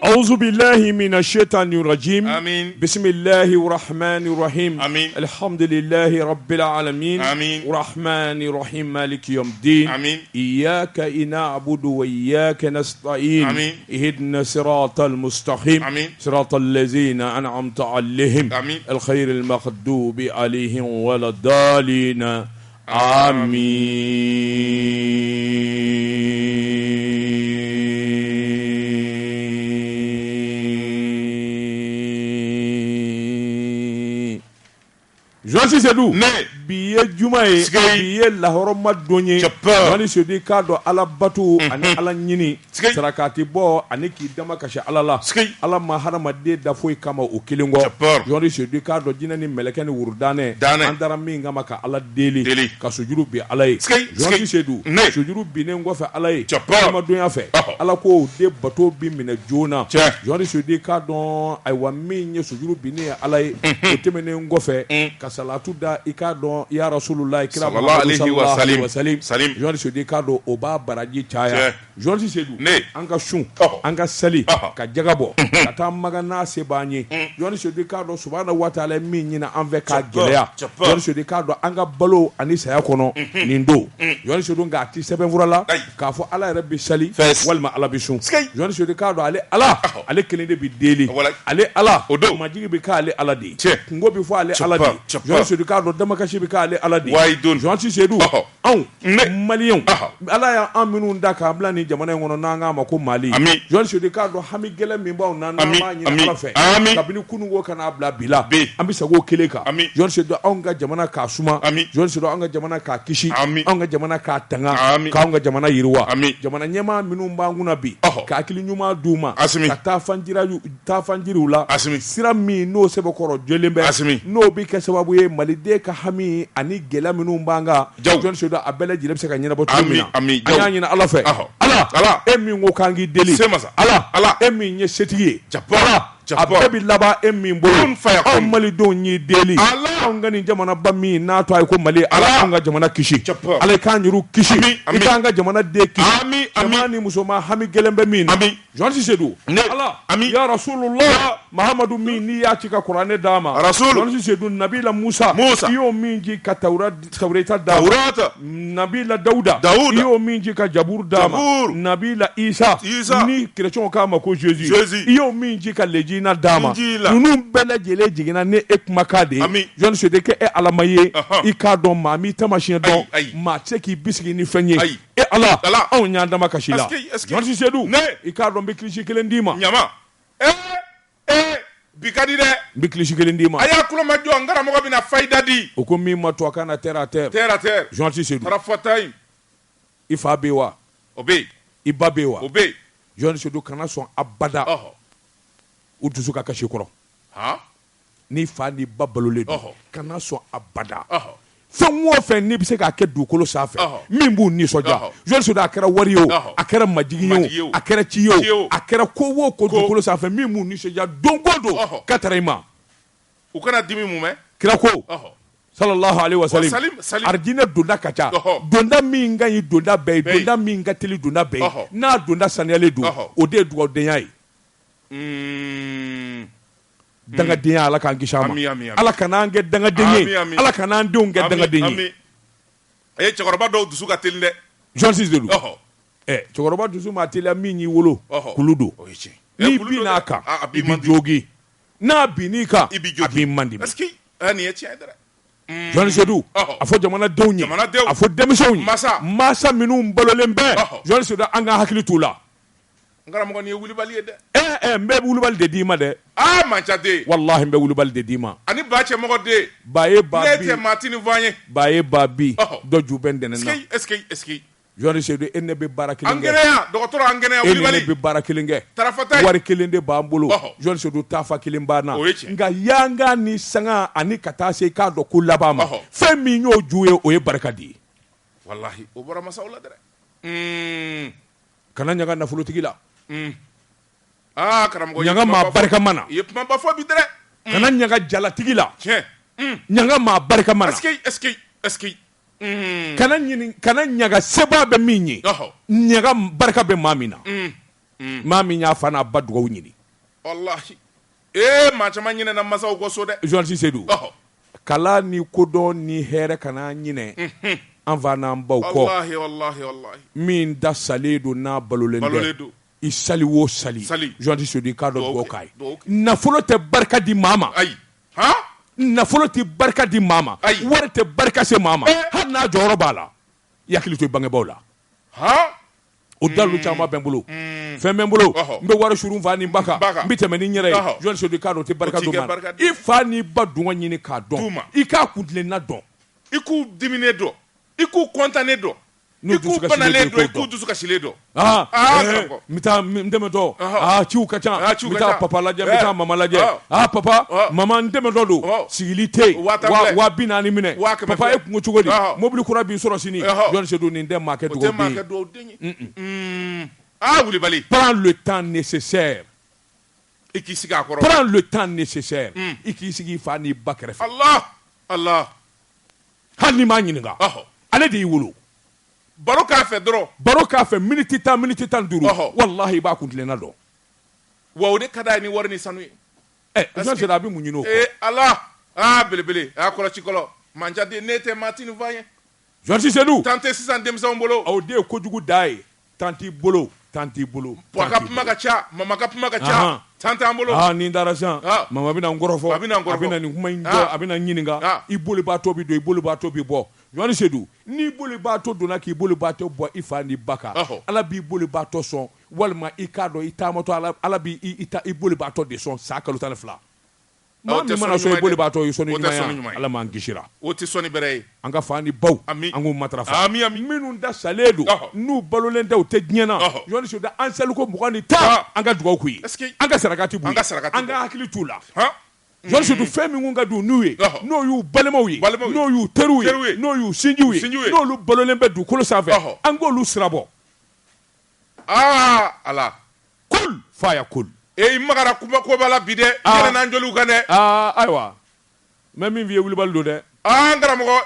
أعوذ بالله من الشيطان الرجيم. آمين. بسم الله الرحمن الرحيم. آمين. الحمد لله رب العالمين. آمين. الرحمن الرحيم مالك يوم الدين. آمين. إياك نعبد وإياك نستعين. آمين. اهدنا الصراط المستقيم. آمين. صراط الذين أنعمت عليهم. آمين. الخير المغضوب عليهم ولا الضالين. آمين. Josi Sedou ne biye juma ye biye lahoroma donye wani sedi ka do ala batu ani ala nyini sarakati bo ani ki dama kashi ala la ala ma harama de da foi kama o kilingo wani sedi ka do jina ni meleke ni wurdane andara min ngama ka ala deli ka sujuru bi ala ye Josi Sedou sujuru bi ne ngofe ala ye ma donya fe ala ko de bato bi mina jona wani sedi ka do ay wa min ye sujuru bi ne ala ye o temene ngofe ka salatu da ika don ya rasulullah kira sallallahu alaihi wasallam joni se di ka do o ba baraji caya joni se du anga shun anga sali ka jagabo ka ta magana se banye joni se di ka do subhanahu wa ta'ala min nyina anve ka geleya joni se di ka do anga balo ani saya kono nindo joni se du nga ti seben vurala ka fo ala rabbi sali walma ala bisun joni se di ka do ale kelinde bi deli ale ala majigi bi ka ale ala di ngo bi fo ale ala di Jean Sidou Kado dama kashi bi ka ale ala di Jean Sidou an Malien ala ya aminu ndaka abla ni jamana ngono nanga ma ko Mali Jean Sidou Kado hami gele min baw na ma ni ala fe kabini kunu go kana abla bila ambi sago keleka Jean Sidou an ga jamana ka suma Jean Sidou an ga jamana ka kishi an ga jamana ka tanga ka an ga jamana yirwa jamana nyema minu mbanguna bi ka akili nyuma duma ka ta fanjira la sira mi no sebe koro jolembe no bi ka sababu ye malide ka hami ani gela minu mbanga John Sidou abele jile se ka nyina bo tumina anya nyina ala fe ala emi ngo kangi deli ala emi nye setiye abebi laba emi mbo on mali don nyi deli on ngani jamana bami na to ay ko mali ala on ga jamana kishi ala kan yuru kishi ikanga jamana de kishi amani musoma hami gelembe min John Sidou ala ya rasulullah muhammadu min ni ya cika qur'ane dama John Sidou nabila Musa iyo minji ka taurata dama nabila Dauda iyo minji ka jabur dama nabila Isa ni chrétien ka ma ko Jesus iyo minji ka lejina dama nunu bele jele jigina ne ekmakade John Sidou ke alamaye ika don mami tamashin don ma cheki bisigi ni fenye ala on nya dama kashila John Sidou ika don be klishi kelendima nyama bikadi de biklishi kelendima aya kulo majo ngara mo bina faida di o ko mi ma to kana terre à terre Jean Sidou rafatay ifa bewa obe ibabewa obe Jean Sidou kana son abada o dusu ka kashi koro ni fa ni babalole kana son abada fɛn o fɛn ni bɛ se k'a kɛ dugukolo sanfɛ min b'u nisɔndiya Jean Sidou a kɛra wari ye o a kɛra majigi ye o a kɛra ci ye o a kɛra ko o ko dugukolo sanfɛ min b'u nisɔndiya don o don k'a taara i ma u kana dimi mun mɛn kira ko sallallahu alaihi wasallam arjina donda ka ca donda min ka ɲi donda bɛɛ ye donda min ka teli donda bɛɛ ye n'a donda saniyalen don o de ye dugawudenya ye dangadenya ala k'an kisi a ma ala kana an kɛ dangaden ye ala kana an denw kɛ dangaden ye cɛkɔrɔba dɔw dusu ka teli dɛ Jean Sidou cɛkɔrɔba dusu ma teliya min y'i wolo kulu don n'i bin n'a kan i bi jogi n'a bin n'i kan a b'i mandi nin ye tiɲɛ ye dɛ Jean Sidou a fɔ jamanadenw ye a fɔ denmisɛnw ye masa minnu balolen bɛ Jean Sidou an ka hakili t'u la ngaramɔgɔ nin ye wulibali ye dɛ n bɛ wulibali de d'i ma dɛ man ca de wallahi n bɛ wulibali de d'i ma ani ba cɛmɔgɔ de ba ye ba bi ne tɛ maa ti nin fɔ an ye ba ye ba bi dɔ ju bɛ n dɛnɛ na est ce que Jean Sidou e ne bɛ baara kelen kɛ an kɛnɛya dɔgɔtɔrɔ an kɛnɛya wulibali e ne bɛ baara kelen kɛ tarafata wari kelen de b'an bolo Jean Sidou tafa kelen b'an na nka yanga ni sanga ani ka taa se k'a dɔn ko laban ma fɛn min y'o ju ye o ye barika di wallahi o bɔra masaw la dɛ kana ɲaga nafolotigi la karamɔgɔ ɲaga maa barika mana i ye kuma ba fɔ bi dɛ kana ɲaga jalatigi la tiɲɛ ɲaga maa barika mana est-ce que kana ɲaga seba bɛ min ye ɲaga barika bɛ maa min na maa min y'a fa n'a ba dugawu ɲini wallahi maa caman ɲinɛna masaw kɔ so dɛ journaliste Seydou kala ni kodɔn ni hɛrɛ kana ɲinɛ an fa n'an baw kɔ wallahi min da salen don n'a balolen tɛ i sali o sali journaliste Seydou i k'a dɔn dugawu k'a ye nafolo tɛ barika di maa ma nafolo tɛ barika di maa ma wari tɛ barika se maa ma hali n'a jɔyɔrɔ b'a la i hakili to i bangebaaw la o dalu caman bɛ n bolo fɛn bɛ n bolo n bɛ wari suru n fa ni n ba kan n bɛ tɛmɛ ni n yɛrɛ ye journaliste Seydou i k'a dɔn o tɛ barika don maa na i fa n'i ba dungɔ ɲini k'a dɔn i k'a kuntilenna dɔn i k'u diminen dɔn i k'u kɔntannen dɔn i k'u banalen dɔn i k'u dusukasilen dɔn n bɛ taa n dɛmɛtɔ ciw ka ca n bɛ taa papa lajɛ n bɛ taa mama lajɛ papa mama n dɛmɛtɔ don sigili tɛ yen 40,000 minɛ papa e kungo cogo di mobili kura b'i sɔrɔ sini journaliste Seydou nin tɛ maa kɛ dugawu den ye wulibali prends le temps nécessaire i k'i sigi a kɔrɔ prends le temps nécessaire i k'i sigi i fa n'i ba kɛrɛfɛ Allah hali n'i m'a ɲininka ale de y'i wolo baro k'a fɛ dɔrɔn baro k'a fɛ miniti 15 wallahi i b'a kuntilenna dɔn wa o de ka d'a ye ni wari ni sanu ye journaliste Seydou a bɛ mun ɲini o kɔ Allah belebele a y'a kɔlɔsi kɔlɔ manjaden ne tɛ maa ti nin fɔ an ye journaliste Seydou tan tɛ sisan denmisɛnw bolo o de ye kojugu da ye tan t'i bolo papa ka kuma ka ca mama ka kuma ka ca tan t'an bolo ni n dara sisan mama bɛna n kɔrɔfɔ a bɛna nin kuma in jɔ a bɛna n ɲininka i bolibaatɔ bi don i bolibaatɔ bi bɔ journaliste Seydou n'i bolibaatɔ donna k'i bolibaatɔ bɔ i fa n'i ba kan ala b'i bolibaatɔ sɔn walima i k'a dɔn i taamatɔ ala b'i i bolibaatɔ de sɔn san kalo 12 maa min mana sɔn i bolibaatɔ i sɔnni ɲuman ye ala m'an kisira o tɛ sɔnni bɛrɛ ye an ka fa ni baw an k'u matarafa minnu da salen don n'u balolen tɛ u tɛ diɲɛ na journaliste Seydou an seliko 20 ni 10 an ka dugawu k'u ye an ka sarakati b'u ye an ka hakili t'u la journaliste Seydou fɛn min ka d'u n'u ye n'o y'u balimaw ye n'o y'u teriw ye n'o y'u sinjiw ye n'olu balolen bɛ dugukolo sanfɛ an k'olu sirabɔ ala kul faya kul i magara ko bala bi dɛ i yɛlɛ n'an joliw kan dɛ ayiwa n bɛ min f'i ye wulibali don dɛ n karamɔgɔ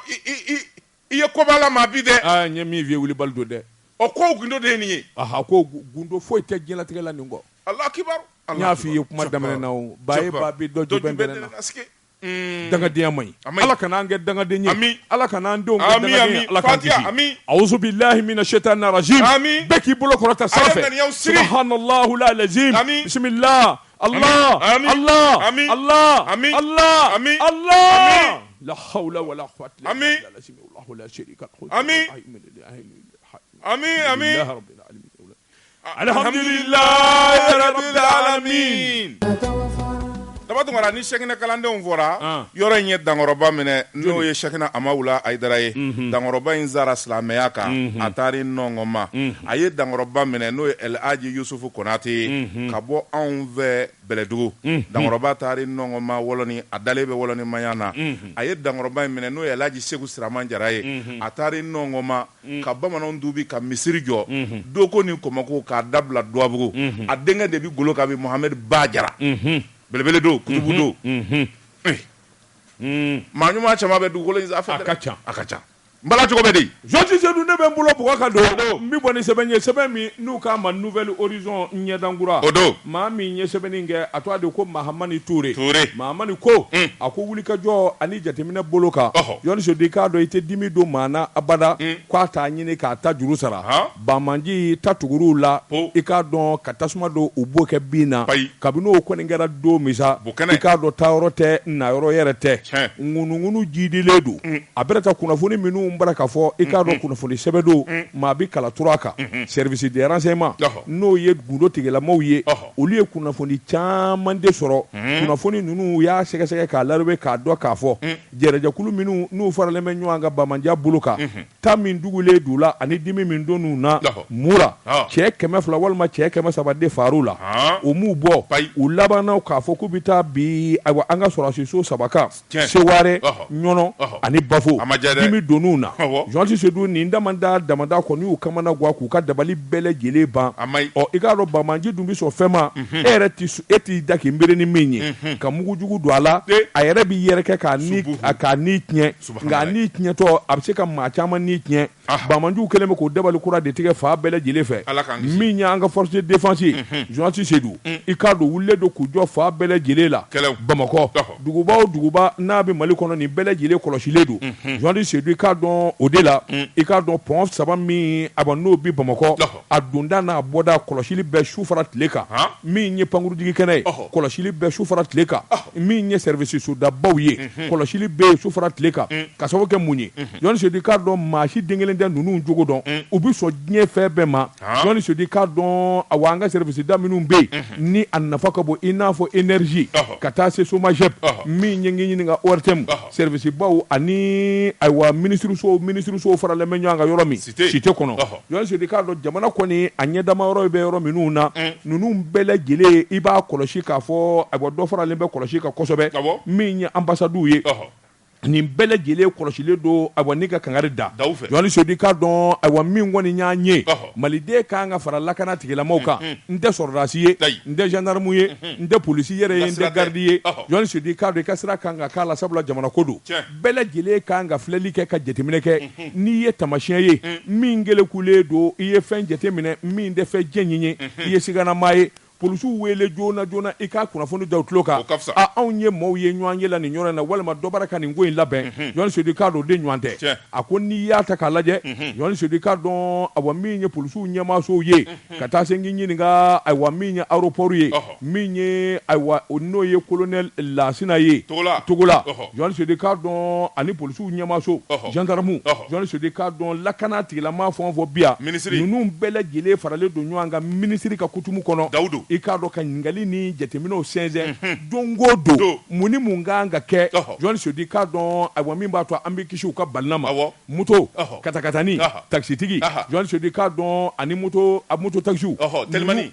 i ye kobala ma bi dɛ n ye min f'i ye wulibali don dɛ o ko gundo de ye nin ye ko gundo foyi tɛ diɲɛlatigɛ la nin kɔ Allahu akibaru n y'a f'i ye kuma daminɛ na o ba ye ba bi dɔ jubɛn bɛnɛ na dangadenya man ɲi ala kana an kɛ dangaden ye ala kana an denw kɛ dangaden ye ala k'an kisi awuzu billahi minash shaitani rajim bɛɛ k'i bolo kɔrɔta sanfɛ subhanallahu lazim bismillah Allah la hawla wala quwwata illa billah Allahu la sharika lahu amin alhamdulillahi rabbil alamin dabatungara ni Cheikhina kalandenw fɔra yɔrɔ in ye dankɔrɔba minɛ n'o ye Cheikhina Amawula Ayidara ye dankɔrɔba in zara silamɛya kan a taari nɔngɔ ma a ye dankɔrɔba minɛ n'o ye El Hadji Yusufu Konate ye ka bɔ anw fɛ Bɛlɛdugu dankɔrɔba taari nɔngɔ ma wɔlɔni a dalen bɛ wɔlɔni maya na a ye dankɔrɔba in minɛ n'o ye El Hadji Segu Siraman Jara ye a taari nɔngɔ ma ka bamananw dubi ka misiri jɔ doko ni kɔmɔko k'a dabila Duwabugu a denkɛ de bi golo ka bi Mohamed Ba Jara belebele do kutubu do maa ɲuman caman bɛ dugukolo in sanfɛ a ka ca n bala cogo bɛ di journaliste Seydou ne bɛ n bolo bɔgɔ ka don n bɛ bɔ ni sɛbɛn ye sɛbɛn min n'u k'a ma nouvelle horizon ɲɛdankura o don maa min ye sɛbɛnni kɛ a tɔgɔ de ko Mahamani Ture Mahamani ko a ko wulikajɔ ani jateminɛ bolo kan journaliste Seydou i k'a dɔn i tɛ dimi don maa na abada k'a t'a ɲini k'a ta juru sara Bamanji ta tuguruw la i k'a dɔn ka tasuma don u b'o kɛ bin na kabini o kɔni kɛra don min sa i k'a dɔn taayɔrɔ tɛ nayɔrɔ yɛrɛ tɛ ŋunuŋunu jidilen don a bɛrɛ ta kunnafoni minnu bara k'a fɔ i k'a dɔn kunnafoni sɛbɛn don maa bi kala tura a kan service de renseignement n'o ye gundo tigilamaw ye olu ye kunnafoni caman de sɔrɔ kunnafoni ninnu y'a sɛgɛsɛgɛ k'a larebe k'a dɔn k'a fɔ jɛrɛjɛkulu minnu n'u faralen bɛ ɲɔgɔn kan Bamandiya bolo kan ta min dugulen d'u la ani dimi min don n'u na mura cɛ 200 walima cɛ 300 de far'u la o m'u bɔ u labanna k'a fɔ k'u bɛ taa bi ayiwa an ka sɔrɔsiso 3 kan Seware Ɲɔnɔ ani Bafo dimi donn'u na journaliste Seydou nin damada kɔni y'u kamana guwa k'u ka dabali bɛɛ lajɛlen ban i k'a dɔn Bamanji dun bɛ sɔn fɛn ma e t'i da k'i miiri ni min ye ka mugujugu don a la a yɛrɛ b'i yɛrɛ kɛ k'a ni tiɲɛ nka a ni tiɲɛtɔ a bɛ se ka maa caman ni tiɲɛ Bamanju kelen bɛ k'o dabali kura de tigɛ fa bɛɛ lajɛlen fɛ min y'an ka force de défense journaliste Seydou i k'a dɔn wulilen don k'u jɔ fa bɛɛ lajɛlen la Bamakɔ duguba o duguba n'a bɛ Mali kɔnɔ nin bɛɛ lajɛlen kɔlɔsilen don journaliste Seydou i k'a dɔn o de la i k'a dɔn pont 3 min n'o bi Bamakɔ a donda n'a bɔda kɔlɔsili bɛɛ su fara tile kan min ye pankurutigi kɛnɛ ye kɔlɔsili bɛɛ su fara tile kan min ye service sodabaw ye kɔlɔsili bɛɛ su fara tile kan ka sababu kɛ mun ye journaliste Seydou i k'a dɔn maa si den kelen tɛ ninnu jogo dɔn u bɛ sɔn diɲɛ fɛn bɛɛ ma journaliste Seydou i k'a dɔn awa an ka service da minnu bɛ yen ni a nafa ka bon i n'a fɔ énergie ka taa se SOMAGEP min ye ngi ɲininka ORTM service baw ani ayiwa ministre so faralen bɛ ɲɔgɔn kan yɔrɔ min cité kɔnɔ journaliste Seydou i k'a dɔn jamana kɔni a ɲɛdama yɔrɔ bɛ yɔrɔ minnu na ninnu bɛɛ lajɛlen i b'a kɔlɔsi k'a fɔ ayiwa dɔ faralen bɛ kɔlɔsi kan kosɛbɛ min ye ambassades ye nin bɛɛ lajɛlen kɔlɔsilen don ayiwa n'i ka kangari da journaliste Seydou i k'a dɔn ayiwa min kɔni y'an ye maliden kan ka fara lakana tigilamɔgɔw kan n tɛ sɔrɔdasi ye n tɛ gendarme ye n tɛ polisi yɛrɛ ye n tɛ garde ye journaliste Seydou i k'a dɔn i ka sira kan ka k'a la sabula jamana ko don bɛɛ lajɛlen kan ka filɛli kɛ ka jateminɛ kɛ n'i ye tamasiyɛn ye min gelekulen don i ye fɛn jateminɛ min tɛ fɛn diɲɛ ɲini i ye siganama ye polisiw wele joona i k'a kunnafoni da u tulo kan anw ye maaw ye ɲɔgɔn ye la nin yɔrɔ in na walima dɔ bara ka nin ko in labɛn journaliste Seydou i k'a dɔn o de ɲɔgɔn tɛ a ko n'i y'a ta k'a lajɛ journaliste Seydou i k'a dɔn ayiwa min ye polisiw ɲɛmaasow ye ka taa se n k'i ɲininka ayiwa min ye aéroport ye min ye ayiwa n'o ye colonel Lasina ye Togola journaliste Seydou i k'a dɔn ani polisiw ɲɛmaaso gendarme journaliste Seydou i k'a dɔn lakana tigilama fɛn o fɛn bi yan ninnu bɛɛ lajɛlen faralen don ɲɔgɔn kan minisiri ka kutumu kɔnɔ i k'a dɔn ka ɲininkali ni jateminɛw sɛnsɛn don o don mun ni mun kan ka kɛ journaliste Seydou i k'a dɔn ayiwa min b'a to an bɛ kisi u ka balina ma moto katakatani taxitigi journaliste Seydou i k'a dɔn ani moto taxiw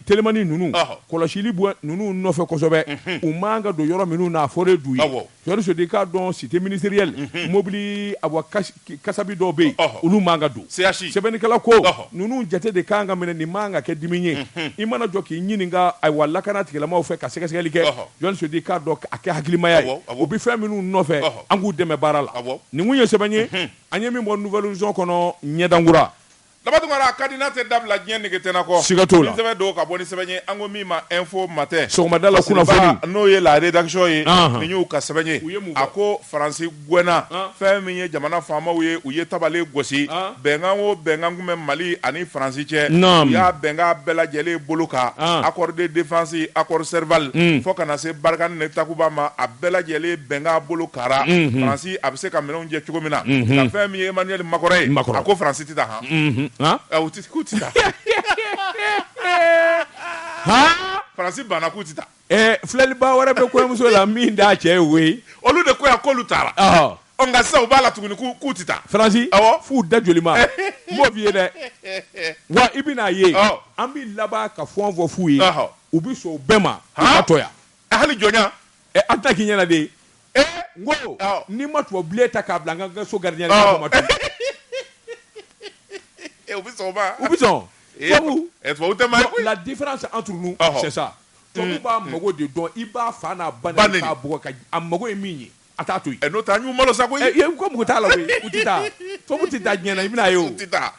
telimani ninnu kɔlɔsili bɔ ninnu nɔfɛ kosɛbɛ u man ka don yɔrɔ minnu n'a fɔra d'u ye journaliste Seydou i k'a dɔn cité ministérielle mobili ayiwa kasabi dɔw bɛ yen olu man ka don sɛbɛnnikɛla ko ninnu jate de kan ka minɛ nin man ka kɛ dimi ye i mana jɔ k'i ɲininka ayiwa lakana tigilamɔgɔw fɛ ka sɛgɛsɛgɛli kɛ journaliste Seydou i k'a dɔn a kɛ hakilimaya ye u bɛ fɛn minnu nɔfɛ an k'u dɛmɛ baara la nin kun ye sɛbɛn ye an ye min bɔ nouvelle vision kɔnɔ ɲɛdankura Labatungara a ka di n'a tɛ dabila diɲɛ nege tɛna kɔ siga t'o la ni sɛbɛn don ka bɔ ni sɛbɛn ye an ko min ma info matin sɔgɔmada la kunnafoni n'o ye la rédaction ye nin y'u ka sɛbɛn ye a ko Faransi gɛnna fɛn min ye jamana faamaw ye u ye tabale gosi bɛnkan o bɛnkan kun bɛ Mali ani Faransi cɛ u y'a bɛnkan bɛɛ lajɛlen bolo kan accord de défense accord Serval fo kana se Barkhane ni Takuba ma a bɛɛ lajɛlen bɛnkan bolo kara Faransi a bɛ se ka minɛnw jɛ cogo min na ka fɛn min ye Emmanuel Macron ye a ko Faransi tɛ taa u tɛ k'u tɛ taa Faransi banna k'u tɛ taa filɛliba wɛrɛ bɛ kɔɲɔmuso la min d'a cɛ ye o ye olu de ko yan k'olu taara nka sisan u b'a la tuguni k'u tɛ taa Faransi f'u da joli ma n b'o f'i ye dɛ wa i bɛn'a ye an bɛ laban ka fɛn fɔ f'u ye u bɛ sɔn o bɛɛ ma u ka tɔ yan hali jɔnya an ta k'i ɲɛna de n ko n'i ma tubabubilen ta k'a bila n ka so gardien ma u bɛ sɔn o ma u bɛ sɔn tubabu tɛ maa la différence entre nous c'est ça tubabu b'a mago de dɔn i b'a fa n'a ba k'a bugɔ a mago ye min ye a t'a to yen n'o tɛ an y'u malo sa koyi ko mugu t'a la koyi u tɛ taa tubabu tɛ taa diɲɛ na i bɛn'a ye o u tɛ taa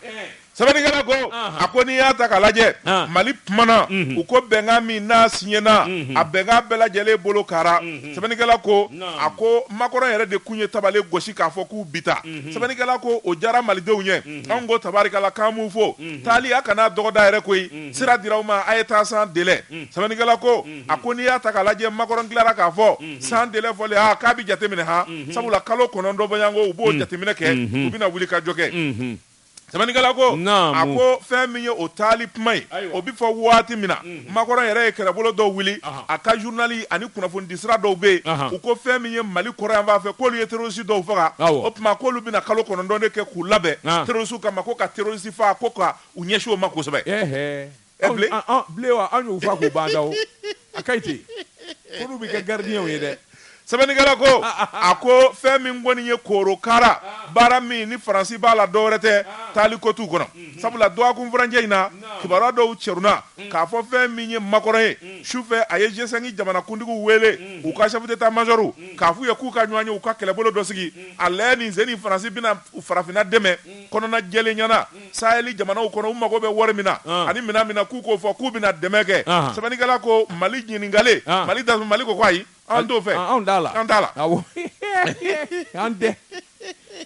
sɛbɛnnikɛla ko a ko n'i y'a ta k'a lajɛ Mali kumana u ko bɛnkan min n'a siɲɛna a bɛnkan bɛɛ lajɛlen bolo kara sɛbɛnnikɛla ko a ko Macron yɛrɛ de kun ye tabale gosi k'a fɔ k'u bi ta sɛbɛnnikɛla ko o diyara malidenw ye anw ko tabarikala k'an m'u fo taali a kana dɔgɔda yɛrɛ koyi sira dira aw ma a ye taa sans délai sɛbɛnnikɛla ko a ko n'i y'a ta k'a lajɛ Macron tilara k'a fɔ sans délai fɔlen k'a bɛ jateminɛ sabula kalo 9 bɔɲɔgɔnko u b'o jateminɛ kɛ u bɛna wuli ka jɔ kɛ sɛbɛnnikɛla ko a ko fɛn min ye o taali kuma ye o bɛ fɔ waati min na Macron yɛrɛ ye kɛlɛbolo dɔw wuli a ka journal ani kunnafonidi sira dɔw bɛ yen u ko fɛn min ye Mali kɔrɔ yan fan fɛ k'olu ye terroriste dɔw faga o tuma k'olu bɛna kalo 9 de kɛ k'u labɛn terroriste kama ko ka terroriste faga ko ka u ɲɛsin o ma kosɛbɛ bilen wa an y'u fa k'u ban o a ka ɲi ten k'olu bɛ kɛ gardien ye dɛ sɛbɛnnikɛla ko a ko fɛn min kɔni ye korokara baara min ni faransi b'a la dɔwɛrɛ tɛ taali ko t'u kɔnɔ sabula dɔgɔkun furancɛ in na kibaruya dɔw cɛruna k'a fɔ fɛn min ye makɔrɔ ye sufɛ a ye G5 jamanakuntigiw wele u ka chef d'état-major k'a f'u ye k'u ka ɲɔgɔn ye u ka kɛlɛbolo dɔ sigi a lajɛ nin sen ni faransi bɛna farafinna dɛmɛ kɔnɔna jɛlen ɲɛna saheli jamanaw kɔnɔ u mago bɛ wari min na ani minɛn min na k'u k'o fɔ k'u bɛna dɛmɛ kɛ sɛbɛnnikɛla ko Mali ɲininkale Mali ko ayi an t'o fɛ an t'a la awɔ an tɛ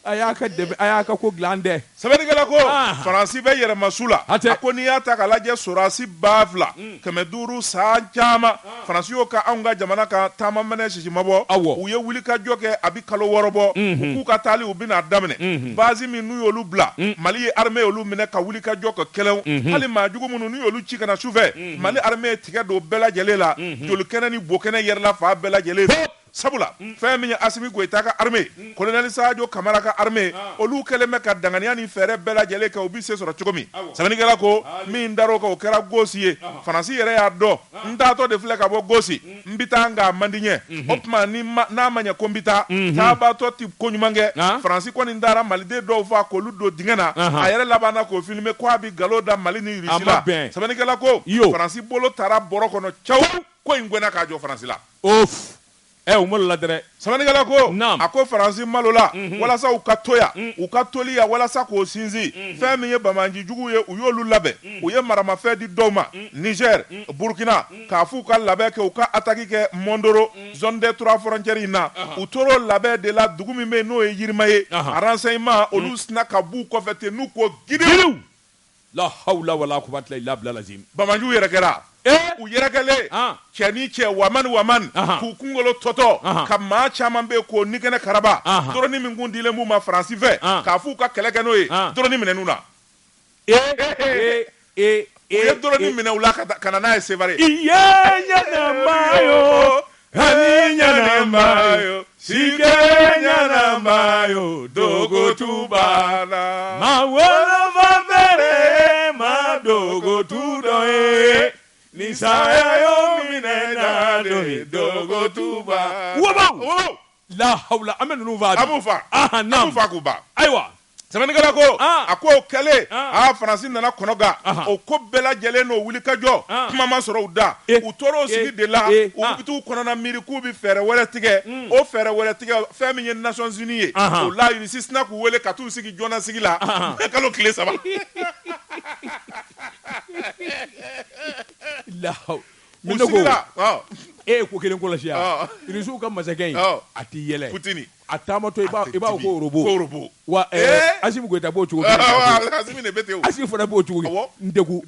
a y'a ka ko dilan dɛ sɛbɛnnikɛla ko faransi bɛ yɛrɛma su la a ko n'i y'a ta k'a lajɛ sorasi 2,500 san caman faransi y'o ka anw ka jamana kan taama minɛ sisimabɔ u ye wuli ka jɔ kɛ a bi kalo 6 bɔ u k'u ka taali u bɛna daminɛ base min n'u y'olu bila Mali ye armée y'olu minɛ ka wuli ka jɔ ka kɛlɛw hali maajugu minnu n'u y'olu ci kana sufɛ Mali armée ye tigɛ don bɛɛ lajɛlen la jolikɛnɛ ni bokɛnɛ yɛrɛla fa bɛɛ lajɛlen sabula fɛn min ye Asimi Goyita ka armée colonel Sadio Kamara ka armée olu kɛlen bɛ ka danganiya ni fɛɛrɛ bɛɛ lajɛlen kɛ u bi se sɔrɔ cogo min sɛbɛnnikɛla ko min dar'o kan o kɛra Gosi ye faransi yɛrɛ y'a dɔn n taatɔ de filɛ ka bɔ Gosi n bi taa nka man di ɲɛ o tuma n'a ma ɲɛ ko n bi taa taabatɔ ti ko ɲuman kɛ faransi kɔni taara maliden dɔw fa k'olu don dingɛ na a yɛrɛ labanna k'o filmer ko a bi nkalon da Mali ni Russie la sɛbɛnnikɛla ko faransi bolo taara bɔrɔ kɔnɔ caw ko in gɛnna k'a jɔ faransi la u malo la dɛrɛ sɛbɛnnikɛla ko a ko faransi malo la walasa u ka toya u ka toli ya walasa k'o sinsin fɛn min ye bamaji jugu ye u y'olu labɛn u ye maramafɛn di dɔw ma Niger Burkina k'a f'u ka labɛn kɛ u ka attaque kɛ Mondoro zone des 3 frontières in na u tor'o labɛn de la dugu min bɛ n'o ye Yirimɛ ye a renseignement olu sina ka b'u kɔfɛ ten n'u ko giriw la hawla wala quwwata illa billah lazim bamajiw yɛrɛ kɛra u yɛrɛkɛlen cɛ ni cɛ waman k'u kunkolo tɔtɔ ka maa caman bɛ k'o nikɛnɛ karaba dɔrɔni min kun dilen b'u ma faransi fɛ k'a f'u ka kɛlɛ kɛ n'o ye dɔrɔni minɛn'u na u ye dɔrɔni minɛ u la ka na n'a ye Sevare iye ɲanama yo ani ɲanama yo sike ɲanama yo dogo bana ma wolofa bere ma dogo tu dɔ ye ni saya yo minɛ na de dogo tu ba wobaw la hawla an bɛ ninnu fa amu fa k'u ba ayiwa sɛbɛnnikɛla ko a ko o kɛlen faransi nana kɔnɔ ga o ko bɛɛ lajɛlen n'o wuli ka jɔ kuma ma sɔrɔ u da u tor'o sigi de la u bɛ t'u kɔnɔna miiri k'u bɛ fɛɛrɛ wɛrɛ tigɛ o fɛɛrɛ wɛrɛ tigɛ fɛn min ye Nations Unies ye o la Russie sina k'u wele ka t'u sigi jɔna sigi la kalo tile 3 u sigila e ko kelen kɔlɔsi yan Rusiw ka masakɛ in a t'i yɛlɛ Poutine a taamatɔ i b'a ko robo wa Asimi Goyita b'o cogo Asimi de bɛ ten Asimi fana b'o cogo ndeku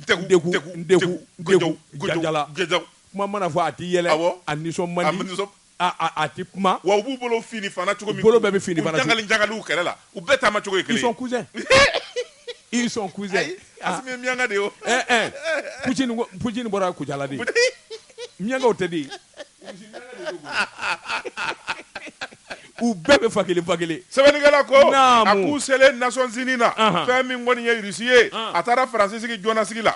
jajala kuma mana fɔ a t'i yɛlɛ a nisɔn man di a ti kuma wa u b'u bolo fini fana cogo min bolo bɛɛ bɛ fini fana jangaliw kɛlɛ la u bɛɛ taama cogo ye kelen ils sont cousins Asimi mianga de yo Poutine bɔra Kucala de miyangaw tɛ di u bɛɛ bɛ fa kelen sɛbɛnnikɛla ko a k'u selen Nations Unies na fɛn min kɔni ye Russie ye a taara faransi sigi jɔna sigi la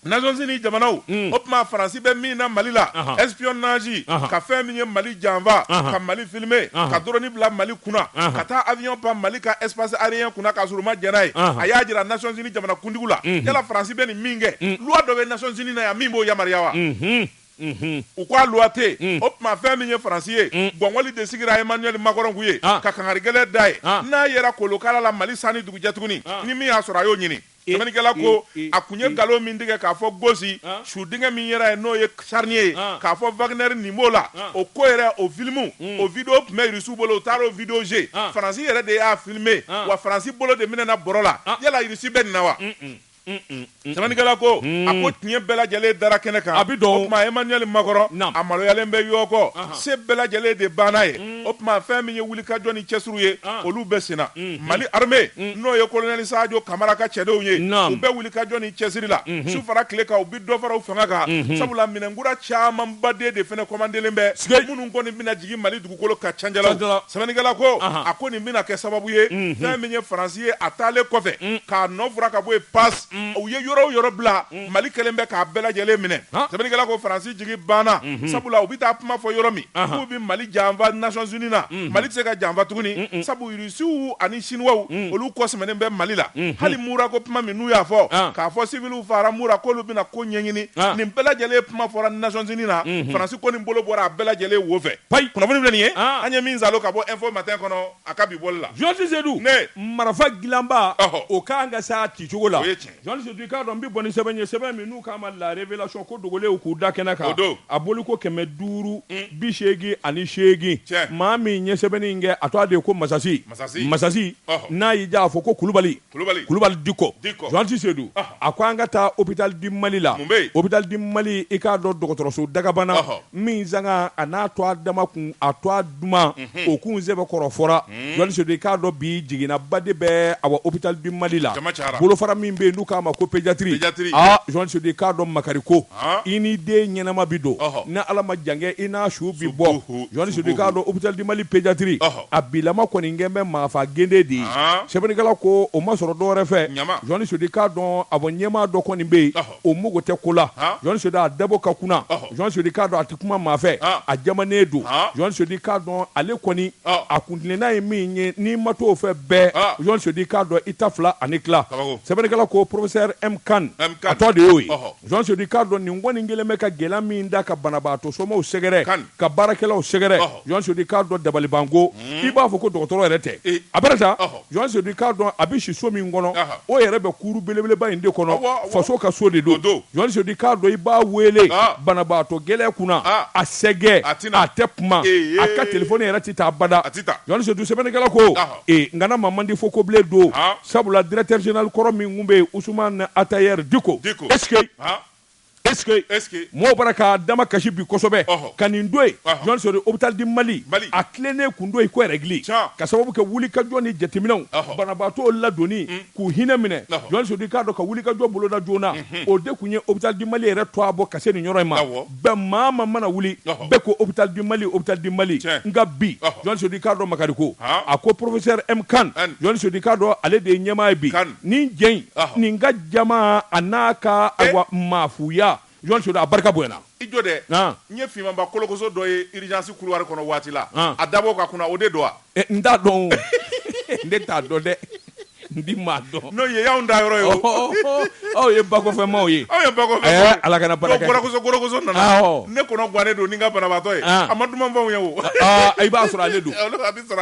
Nations Unies jamanaw o tuma faransi bɛ min na Mali la espionnage ka fɛn min ye Mali janfa ka Mali filmer ka drone bila Mali kunna ka taa avion pan Mali ka espace aérien kunna k'a sɔrɔ u ma jɛn n'a ye a y'a jira Nations Unies jamanakuntigiw la yala faransi bɛ nin min kɛ loi dɔ bɛ Nations Unies na yan min b'o yamaruya wa u k'a loi tɛ yen o tuma fɛn min ye faransi ye gɔngɔli de sigira Emmanuel Macron kun ye ka kangari gɛlɛn da ye n'a yɛra kolokala la Mali sanni dugujɛ tuguni ni min y'a sɔrɔ a y'o ɲini sɛbɛnnikɛla ko a kun ye nkalon min tigɛ k'a fɔ Gosi su denkɛ min yɛrɛ ye n'o ye Charnier ye k'a fɔ Wagner nin b'o la o ko yɛrɛ o filimu o video tun bɛ Rusiw bolo u taara o video jeu faransi yɛrɛ de y'a filmer wa faransi bolo de minɛna bɔrɔ la yala Rusi bɛ nin na wa sɛbɛnnikɛla ko a ko tiɲɛ bɛɛ lajɛlen dara kɛnɛ kan o tuma Emmanuel Macron a maloyalen bɛ ɲɔgɔn kɔ se bɛɛ lajɛlen de banna ye o tuma fɛn min ye wulikajɔ ni cɛsiriw ye olu bɛ senna Mali armée n'o ye colonel Sadio Kamara ka cɛdenw ye u bɛ wulikajɔ ni cɛsiri la su fara tile kan u bɛ dɔ fara u fanga kan sabula minɛnkura camanbaden de fana commandelen bɛ minnu kɔni bɛna jigin Mali dugukolo ka canjalaw sɛbɛnnikɛla ko a ko nin bɛna kɛ sababu ye fɛn min ye faransi ye a taalen kɔfɛ k'a nɔ fura ka bɔ yen passe u ye yɔrɔ o yɔrɔ bila Mali kɛlen bɛ k'a bɛɛ lajɛlen minɛ sɛbɛnnikɛla ko Faransi jigi banna sabula u bɛ taa kuma fɔ yɔrɔ min k'u bɛ Mali janfa Nations Unies na Mali tɛ se ka janfa tuguni sabu Rusiw ani Chinois olu kɔsɛmɛnen bɛ Mali la hali Mura ko kuma min n'u y'a fɔ k'a fɔ civils fara Mura k'olu bɛna ko ɲɛɲini nin bɛɛ lajɛlen kuma fɔra Nations Unies na Faransi ko nin bolo bɔra a bɛɛ lajɛlen wo fɛ kunnafoni filɛ nin ye an ye min salo ka bɔ Info Matin kɔnɔ a ka bi bɔli la Jean Seydou marafa dilanba o kan ka sa ci cogo la Jean Seydou k'a dɔn n bɛ bɔ ni sɛbɛn ye sɛbɛn min n'u k'a ma la révélation ko dogolen k'u da kɛnɛ kan a boli ko 588 maa min ye sɛbɛnni in kɛ a tɔgɔ de ko Masasi n'a y'i diya a fɔ ko Kulubali Diko Jean Seydou a ko an ka taa hôpital du Mali la hôpital du Mali i k'a dɔn dɔgɔtɔrɔso dagabana min sanga a n'a to a dama kun a to a duma o kun sɛbɛn kɔrɔ fɔra Jean Seydou i k'a dɔn bi jiginna bade bɛ awa hôpital du Mali la bolofara min bɛ yen n'u k'a ma ko pédiatrie Jean Seydou i k'a dɔn makari ko i ni den ɲɛnama bi don ni Ala ma jan kɛ i n'a su bi bɔ Jean Seydou i k'a dɔn hôpital du Mali pédiatrie a bilama kɔni kɛ bɛ maafa gende de ye sɛbɛnnikɛla ko o ma sɔrɔ dɔwɛrɛ fɛ Jean Seydou i k'a dɔn a bɔ ɲɛmaa dɔ kɔni bɛ yen o mugu tɛ ko la Jean Seydou a dabɔ ka kunna Jean Seydou i k'a dɔn a tɛ kuma maa fɛ a jamanen don Jean Seydou i k'a dɔn ale kɔni a kuntilenna ye min ye n'i ma t'o fɛ bɛɛ Jean Seydou i k'a dɔn i ta fila ani tila sɛbɛnnikɛla ko professeur M. Kane a tɔ de y'o ye Jean Seydou i k'a dɔn nin kɔni kelen bɛ ka gɛlɛya min da ka banabaatɔ somɔgɔw sɛgɛrɛ ka baarakɛlaw sɛgɛrɛ Jean Seydou i k'a dɔn dabalibanko i b'a fɔ ko dɔgɔtɔrɔ yɛrɛ tɛ a bɛrɛ ta Jean Seydou i k'a dɔn a bɛ si so min kɔnɔ o yɛrɛ bɛ kuru belebeleba in de kɔnɔ faso ka so de don Jean Seydou i k'a dɔn i b'a wele banabaatɔ gɛlɛya kunna a sɛgɛ a tɛ kuma a ka telefɔni yɛrɛ tɛ taa bada Jean Seydou sɛbɛnnikɛla ko ngana ma mandi fo ko bilen don sabula directeur général kɔrɔ min kun bɛ yen Ousmane Atayer Diko est-ce que mɔgɔw bara k'a dama kasi bi kosɛbɛ ka nin don yen Jean Seydou hôpital du Mali a tilennen kun don yen ko règle ka sababu kɛ wulikajɔ ni jateminɛw banabaatɔw ladonni k'u hinɛ minɛ Jean Seydou k'a dɔn ka wulikajɔ boloda joona o de kun ye hôpital du Mali yɛrɛ to a bɔ ka se nin yɔrɔ in ma bɛɛ maa mana wuli bɛɛ ko hôpital du Mali nka bi Jean Seydou k'a dɔn makari ko a ko professeur M. Kane Jean Seydou k'a dɔn ale de ye ɲɛmaa ye bi nin jɛn nin ka jama a n'a ka maafuya Jean Seydou a barika bonyana i jɔ dɛ n ye fimanba kolokoso dɔ ye urgence couloir kɔnɔ waati la a dabɔ ka kunna o de don wa n t'a dɔn ne t'a dɔn dɛ n di maa dɔn n'o ye y'anw da yɔrɔ ye o aw ye bakɔfɛnmaw ye aw ye bakɔfɛnmaw Ala kana barika gorokoso nana ne kɔnɔ gannen don ni n ka banabaatɔ ye a ma duman fɛnw ye o i b'a sɔrɔ ale don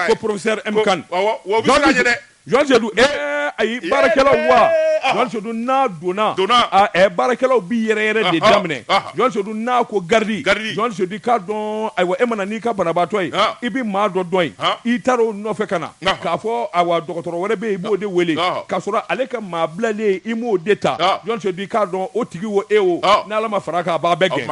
ko professeur M. Kane wa o bɛ siran ɲɛ dɛ Jean Seydou ayi baarakɛlaw wa Jean Seydou n'a donna baarakɛlaw bi yɛrɛ de daminɛ Jean Seydou n'a ko gardi Jean Seydou k'a dɔn ayiwa e mana n'i ka banabaatɔ ye i bɛ maa dɔ dɔn yen i taara o nɔfɛ ka na k'a fɔ ayiwa dɔgɔtɔrɔ wɛrɛ bɛ yen i b'o de wele k'a sɔrɔ ale ka maa bilalen i m'o de ta Jean Seydou k'a dɔn o tigi o e o n'Ala ma fara kan a b'a bɛɛ gɛn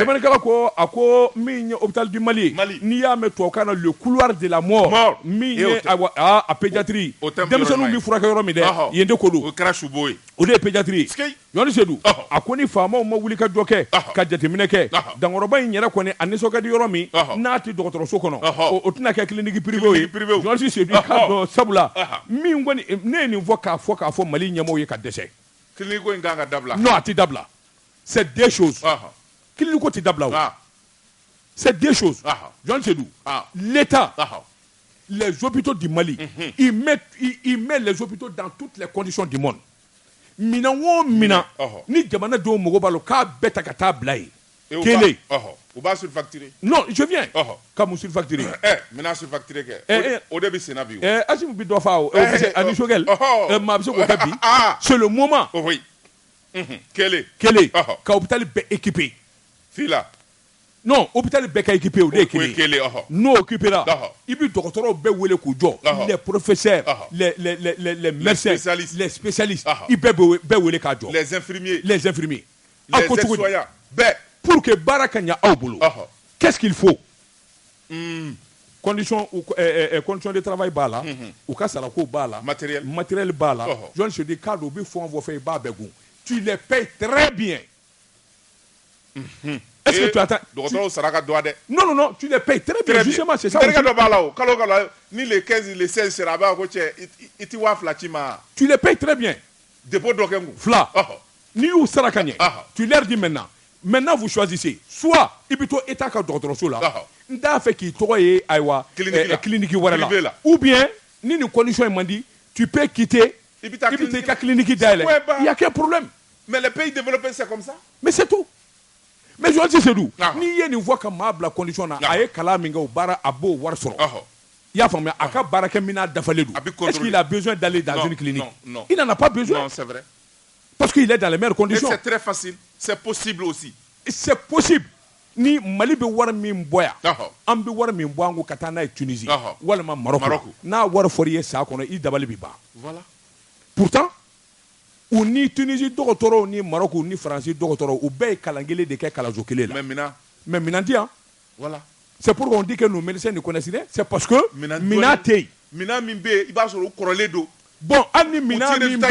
sɛbɛnnikɛla ko a ko min ye hôpital du Mali n'i y'a mɛn tubabukan na le couloir de la mort min ye ayiwa a pédiatrie denmisɛnninw bɛ furakɛ yɔrɔ min dɛ yen de ko don o kɛra subo ye o de ye pédiatrie Jean Seydou a ko ni faamaw ma wuli ka jɔ kɛ ka jateminɛ kɛ dankɔrɔba in yɛrɛ kɔni a nisɔn ka di yɔrɔ min n'a tɛ dɔgɔtɔrɔso kɔnɔ o tɛna kɛ clinique privée ye Jean Seydou k'a dɔn sabula min kɔni ne ye nin fɔ k'a fɔ Mali ɲɛmɔgɔw ye ka dɛsɛ clinique ko in kan ka dabila non a tɛ dabila c'est deux choses clinique ko tɛ dabila o c'est deux choses Jean Seydou l'État les hôpitaux du Mali, ils mettent les hôpitaux dans toutes les conditions du monde. Mina wo mina, ni jamana do mogo balo ka beta ka ta blaye. Kele. Ou ba surfacturé. Non, je viens. Comme surfacturé. Mina surfacturé ke. O de bi senabi. Asimu bi do fa o, ani sogel. Ma bi ko kabi. C'est le moment. Oui. Kele. Ka hôpital be équipé. Fila. Non, hôpital bɛɛ ka équipé o de ye kelen ye n'o occupé la i bɛ dɔgɔtɔrɔw bɛɛ wele k'u jɔ les professeurs les médecins les spécialistes i bɛɛ wele k'a jɔ les infirmiers les aides-soignants bɛɛ pour que baara ka ɲɛ aw bolo qu'est-ce qu'il faut condition de travail b'a la u ka sarako b'a la matériel b'a la Jean Seydou k'a dɔn u bɛ fɛn o fɛn fɛ i b'a bɛɛ gun tu les payes très bien. Est-ce que tu attends dɔgɔtɔrɔw saraka doit dɛ non tu les payes très bien justement c'est ça terikɛ dɔ b'a la o kalo ni les 15 les 16 sera a b'a ko cɛ i ti 2000 ci ma tu les payes très bien dépôt d'Okengu. Fla. Ni ou Sarakanye. Tu leur dis maintenant. Maintenant, vous choisissez. Soit, Ibito État ka docteur là. Nda fait qui toi et Aïwa. Clinique voilà. Ou bien, ni une condition m'a dit, tu peux quitter. Ibito ka clinique d'ailleurs. Il n'y a qu'un problème. Mais les pays développés, c'est comme ça. Mais c'est tout. Mais je dis c'est d'où. Ni yé ni voit que ma la condition na. Aye kala minga ou bara abo warsoro. Il y a famille aka baraka mina dafaledou. Est-ce qu'il a besoin d'aller dans une clinique? Non. Il n'en a pas besoin. Non, c'est vrai. Parce qu'il est dans les meilleures conditions. Et c'est très facile. C'est possible aussi. C'est possible. Ni Mali be war min boya. An be war min boango katana e Tunisie. Walama Maroc. Na war foriye sa kono I dabali bi ba. Voilà. Pourtant, ou ni Tunisie docteur ni Maroc ou ni France docteur ou be kalangele de ke kalazo kele la. Mais mina dit hein. Voilà. C'est pourquoi on dit que nos médecins ne connaissent rien. C'est parce que mina tey. Mina mimbe iba soro korole do. Bon, ani mina mimbe.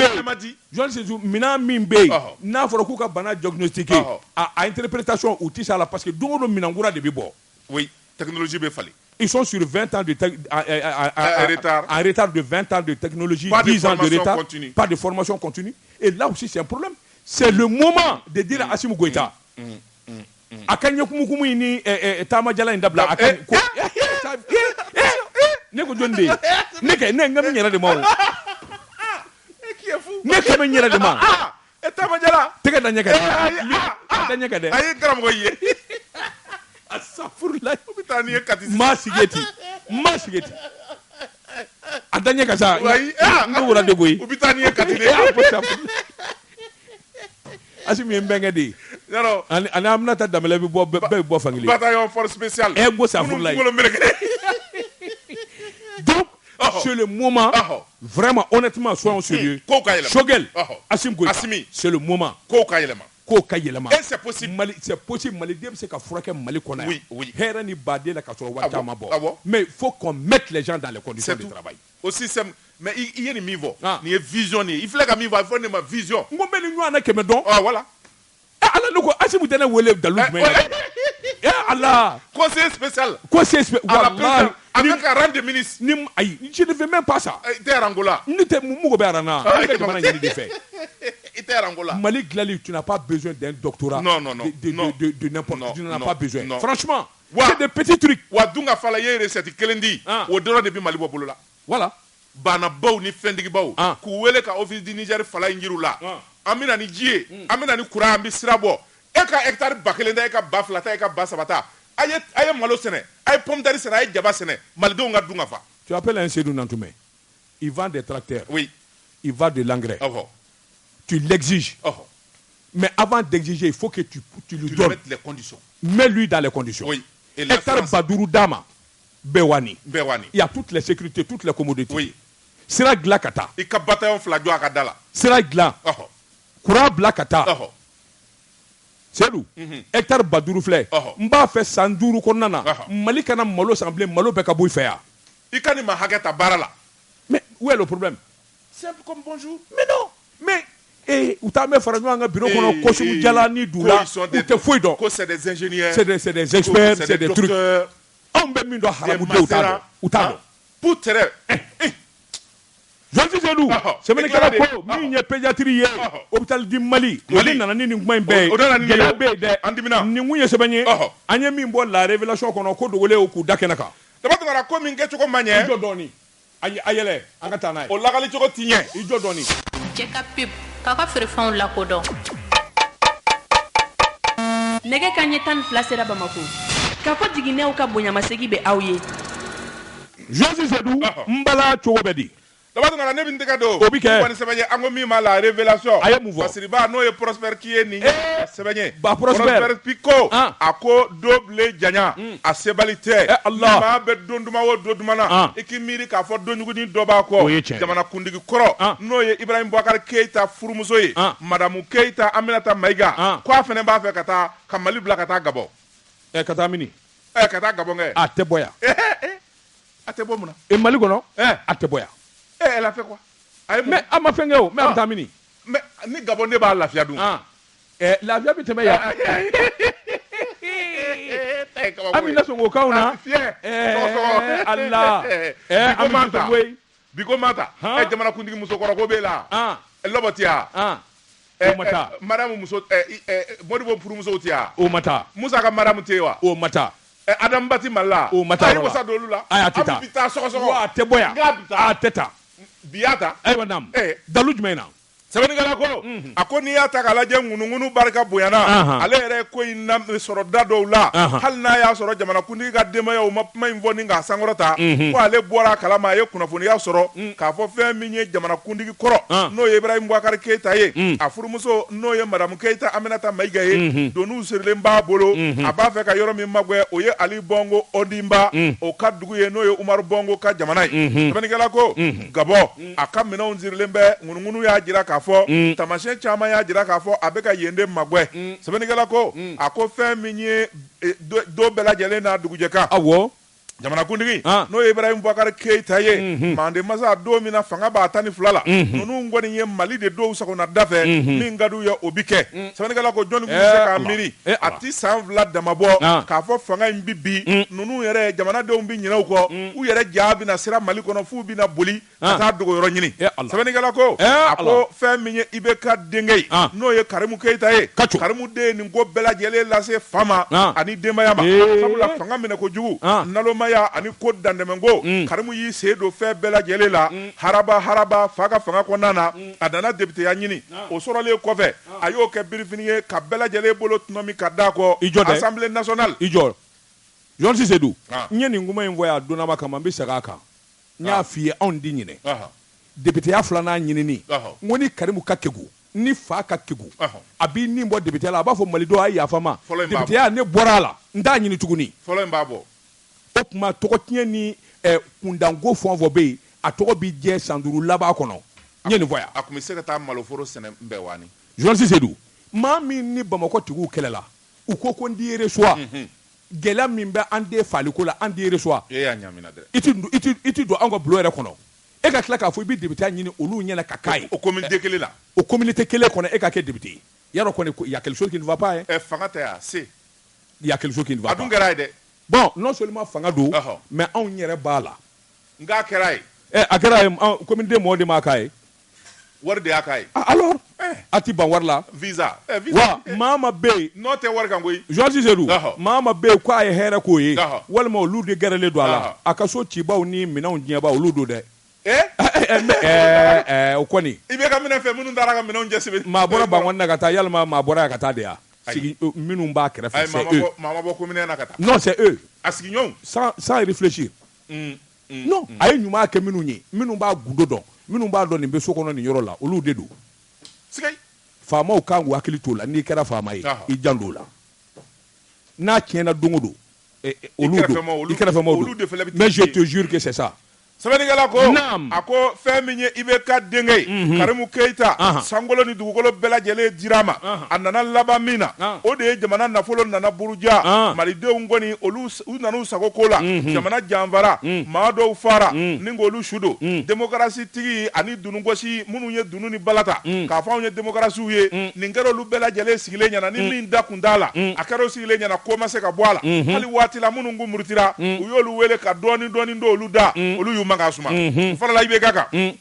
Mina mimbe. N'a fɔra k'u ka bana diagnostiqué. À interprétation ou tisa la parce que dongo minangura de bibo. Oui, technologie be fallait. Ils sont sur 20 ans de retard. En retard de 20 ans de technologie, pas 10 ans de retard, continue. Pas de formation continue. Et là aussi, c'est un problème. C'est le moment de dire à Assimi Goïta. Akanya kumukumu ini tama jala indabla akanya ko ne ko jonde ne ke ne ngam nyara de mawo qui est fou ne ke me nyara de ma tama jala tege da nyaka da nyaka de ay gram ko ye asafurla bitani kati ma sigeti adanya ka sa no wala de goyi bitani kati de Assimi mbengedi non ana amna ta damele bi bo fangili bataillon force spéciale e go sa pour là donc c'est le moment vraiment honnêtement soyons sérieux Shogel Assimi c'est le moment ko kayelema et c'est possible Mali dem c'est ka furake Mali kona oui hera ni bade la ka so wa tama bo mais il faut qu'on mette les gens dans les conditions de travail aussi c'est mais il y a une mivo ni visionné il faut que mivo il faut une vision ngombe ni nwana kemedon voilà ala nuko Assimi tena wele dalu Allah conseiller spécial wallahi avec un rang de ministre nim ay je ne veux même pas ça terre Angola ni te mugo be arana ni te mana ni de fait terre Angola Mali Glali tu n'as pas besoin d'un doctorat de n'importe tu n'en as pas besoin franchement c'est des petits trucs wa dunga fala yere recette kelendi o doro de bi Mali bobolo la voilà bana baw ni fendigi baw ku wele ka office du Niger fala ngiru la amina ni jie amina ni kura ambi sirabo e ka hectare bakelenda e ka baflata e ka basabata aye malo sene aye pomme de terre sene aye jaba sene maldo nga dunga fa tu appelles un Sédou Nantoumé il vend des tracteurs oui il vend de l'engrais tu l'exiges mais avant d'exiger il faut que tu lui donnes mettes les conditions mets-lui dans les conditions oui et hectare Badourou Dama Bewani il y a toutes les sécurités toutes les commodités oui Sira Glakata i ka bataillon fla jo akadala Sira Gla Kura Blakata Seydou hectare Badourou flé mba fait 100 konana Mali kana malo semblé malo be ka boy fe ya i kani ma haketa barala mais où est le problème simple comme bonjour mais non mais ou ta me fara nga bureau kono ko su jala ni doula ou te foi donc c'est des ingénieurs c'est des experts c'est des trucs on be min do haramu de utado pour tere Jean Cizé Lou semaine kala ko mi nye pédiatrie ye hôpital du Mali nana ni ngman be gela be de andimina ni munye sebenye anya mi mbo la révélation kono ko dogole o ku dakenaka tabatu ngara ko min kecho ko manye ijo doni ayele angata nay o lagali choko tinye ijo doni Jeka pip kaka frefan la kodon nege kanye tan flasera bamako kako diginew ka bonyamasegi be awye Jean Cizé Lou mbala chobedi D'abord, on a nebi ndeka do. Obike. On sebenye ango mi ma la révélation. Aye mouvo. Parce que ba no ye Prosper qui est ni. Sebenye. Ba Prosper Pico. Ako double janya. A sebalite. Allah. Ma be donduma wo dodumana. Ikimiri ka fo donyugo ni doba ko. Jamana kundigi koro. No ye Ibrahim Boubacar Keita furumuso ye. Madame Keita Aminata Maiga. Ko afene ba fe kata Kamali bla kata Gabon. Kata mini. Kata Gabon e. Ate boya. Ate bomuna. E Mali kono? Ate boya. Elle a fait quoi? Mais à ma fin, mais à Tamini. Mais ni Gabonais ba la fiadou. La via bi teme ya. Amina songo kauna. Allah. Biko mata. Jamana kundigi musokoro ko bela. lobotia o mata madame muso modibo pour muso tia o mata musa ka madame tewa o mata adam bati malla o mata ay musa dolula aya teta bita soko wa te boya a teta biata ay wanam dalu jumena Sebenigala ko ako ni ya ta kala je ngunungunu barka buyana ale yɛrɛ ko in na sɔrɔ da dɔw la hali n'a y'a sɔrɔ jamana kuntigi ka denbaya o ma kuma in fɔ ni k'a sankɔrɔta ko ale bɔra kalama a ye kunnafoniya sɔrɔ k'a fɔ fɛn min ye jamana kuntigi kɔrɔ n'o ye Ibrahim Boubacar Keita ye a furumuso n'o ye Madame Keita Aminata Mayiga ye doniw sirilen b'a bolo a b'a fɛ ka yɔrɔ min magwɛ o ye Ali Bongo Ondimba o ka dugu ye n'o ye Umaru Bongo ka jamana ye Sebenigala ko Gabɔ a ka minɛnw sirilen bɛ ngunungunu y'a jira k'a fɔ tamasiyɛn caman y'a jira k'a fɔ a bɛ ka yende magwɛ Sebenigala ko a ko fɛn min ye do bɛɛ lajɛlen n'a dugujɛka awɔ jamana kuntigi n'o ye Ibrahim Boubacar Keita ye mande masa don min na fanga b'a 12 la ninnu kɔni ye Mali de dɔw sagona da fɛ min ka d'u ye o bi kɛ Sebenigala ko jɔnni kun bɛ se k'a miiri a ti san 2 dama bɔ k'a fɔ fanga in bi bi ninnu yɛrɛ jamanadenw bi ɲinɛ u kɔ u yɛrɛ ja bɛna sira Mali kɔnɔ f'u bɛna boli ka taa dogoyɔrɔ ɲini Sebenigala ko a ko fɛn min ye IBK denkɛ ye n'o ye Karimu Keita ye Karimu den ye nin ko bɛɛ lajɛlen lase fa ma ani denbaya ma sabula fanga minɛ kojugu naloma ani ko dandɛmɛnko Karimu y'i sen don fɛn bɛɛ lajɛlen la haraba fa ka fanga kɔnɔna na a nana députéya ɲini o sɔrɔlen kɔfɛ a y'o kɛ birifini ye ka bɛɛ lajɛlen bolo tunɔmi ka da kɔ Assemblée nationale i jɔ John Sisedu n ye nin kuma in fɔ yan donnaba kama n bɛ segin a kan n y'a f'i ye anw di ɲinɛ députéya 2nan ɲinini n ko ni Karimu ka kegu ni fa ka kegu a b'i nin bɔ députéya la a b'a fɔ Malidenw a ye yafa n ma députéya ne bɔra a la n t'a ɲini tuguni fɔlɔ in b'a bɔ o tuma tɔgɔ tiɲɛ ni kundanko fɛn o fɛn bɛ yen a tɔgɔ bɛ jɛ san 5 laban kɔnɔ n ye nin fɔ yan a tun bɛ se ka taa maloforo sɛnɛ bɛɛ wani Journaliste Seydou maa min ni Bamakɔ tigiw kɛlɛla u ko n t'i reçoit gɛlɛya min bɛ an den faliko la an t'i reçoit e y'a ɲamina dɛ i ti don an ka bulon yɛrɛ kɔnɔ e ka tila k'a fɔ i bɛ député ɲini olu ɲɛna ka k'a ye o communauté kelen la o communauté kelen kɔnɔ e ka kɛ député yarɔ kɔni il y a quelque chose qui ne va pas hein fanga tɛ yan se il y a quelque chose qui ne va pas a dun kɛra ye dɛ bon non seulement fanga don mais anw yɛrɛ b'a la n k'a kɛra ye a kɛra ye communauté mɔgɔ de m'a k'a ye wari de y'a k'a ye alors a ti ban wari la visa wa maa ma bɛ yen n'o tɛ wari kan koyi Joasi Seydou maa ma bɛ yen k'a ye hɛrɛ k'o ye walima olu de gɛrɛlen don a la a ka so cibaw ni minɛnw diɲɛbaw olu don dɛ o kɔni i bɛ ka minɛn fɛ minnu taara ka minɛnw cɛsiri maa bɔra Bankɔni na ka taa yalima maa bɔra yan ka taa de yan sigi minnu b'a kɛrɛfɛ c'est eux maa ma bɔ commune na ka taa non c'est eux a sigiɲɔgɔnw sans réfléchir non a ye ɲuman kɛ minnu ye minnu b'a gundo dɔn minnu b'a dɔn nin bɛ so kɔnɔ nin yɔrɔ la olu de don faamaw kan k'u hakili t'o la n'i kɛra faama ye i jan don o la n'a tiɲɛna don o don olu don i kɛrɛfɛmaw don mais je te jure que c'est ça Sebenigala ko a ko fɛn min ye IBK denkɛ ye Karimu Keita sankolo ni dugukolo bɛɛ lajɛlen dira ma a nana laban min na o de ye jamana nafolo nana buruja Malidenw kɔni u nana u sago ko la jamana janfara maa dɔw fara ni k'olu su don démocratie tigi ani dunungosi minnu ye dunu ni balata k'a fɔ anw ye démocratie ye nin kɛra olu bɛɛ lajɛlen sigilen ɲɛna ni min da kun t'a la a kɛra o sigilen ɲɛna ko ma se ka bɔ a la hali waati la minnu kun murutira u y'olu wele ka dɔɔni dɔɔni don olu da olu y'u ma ka suma farala IBK kan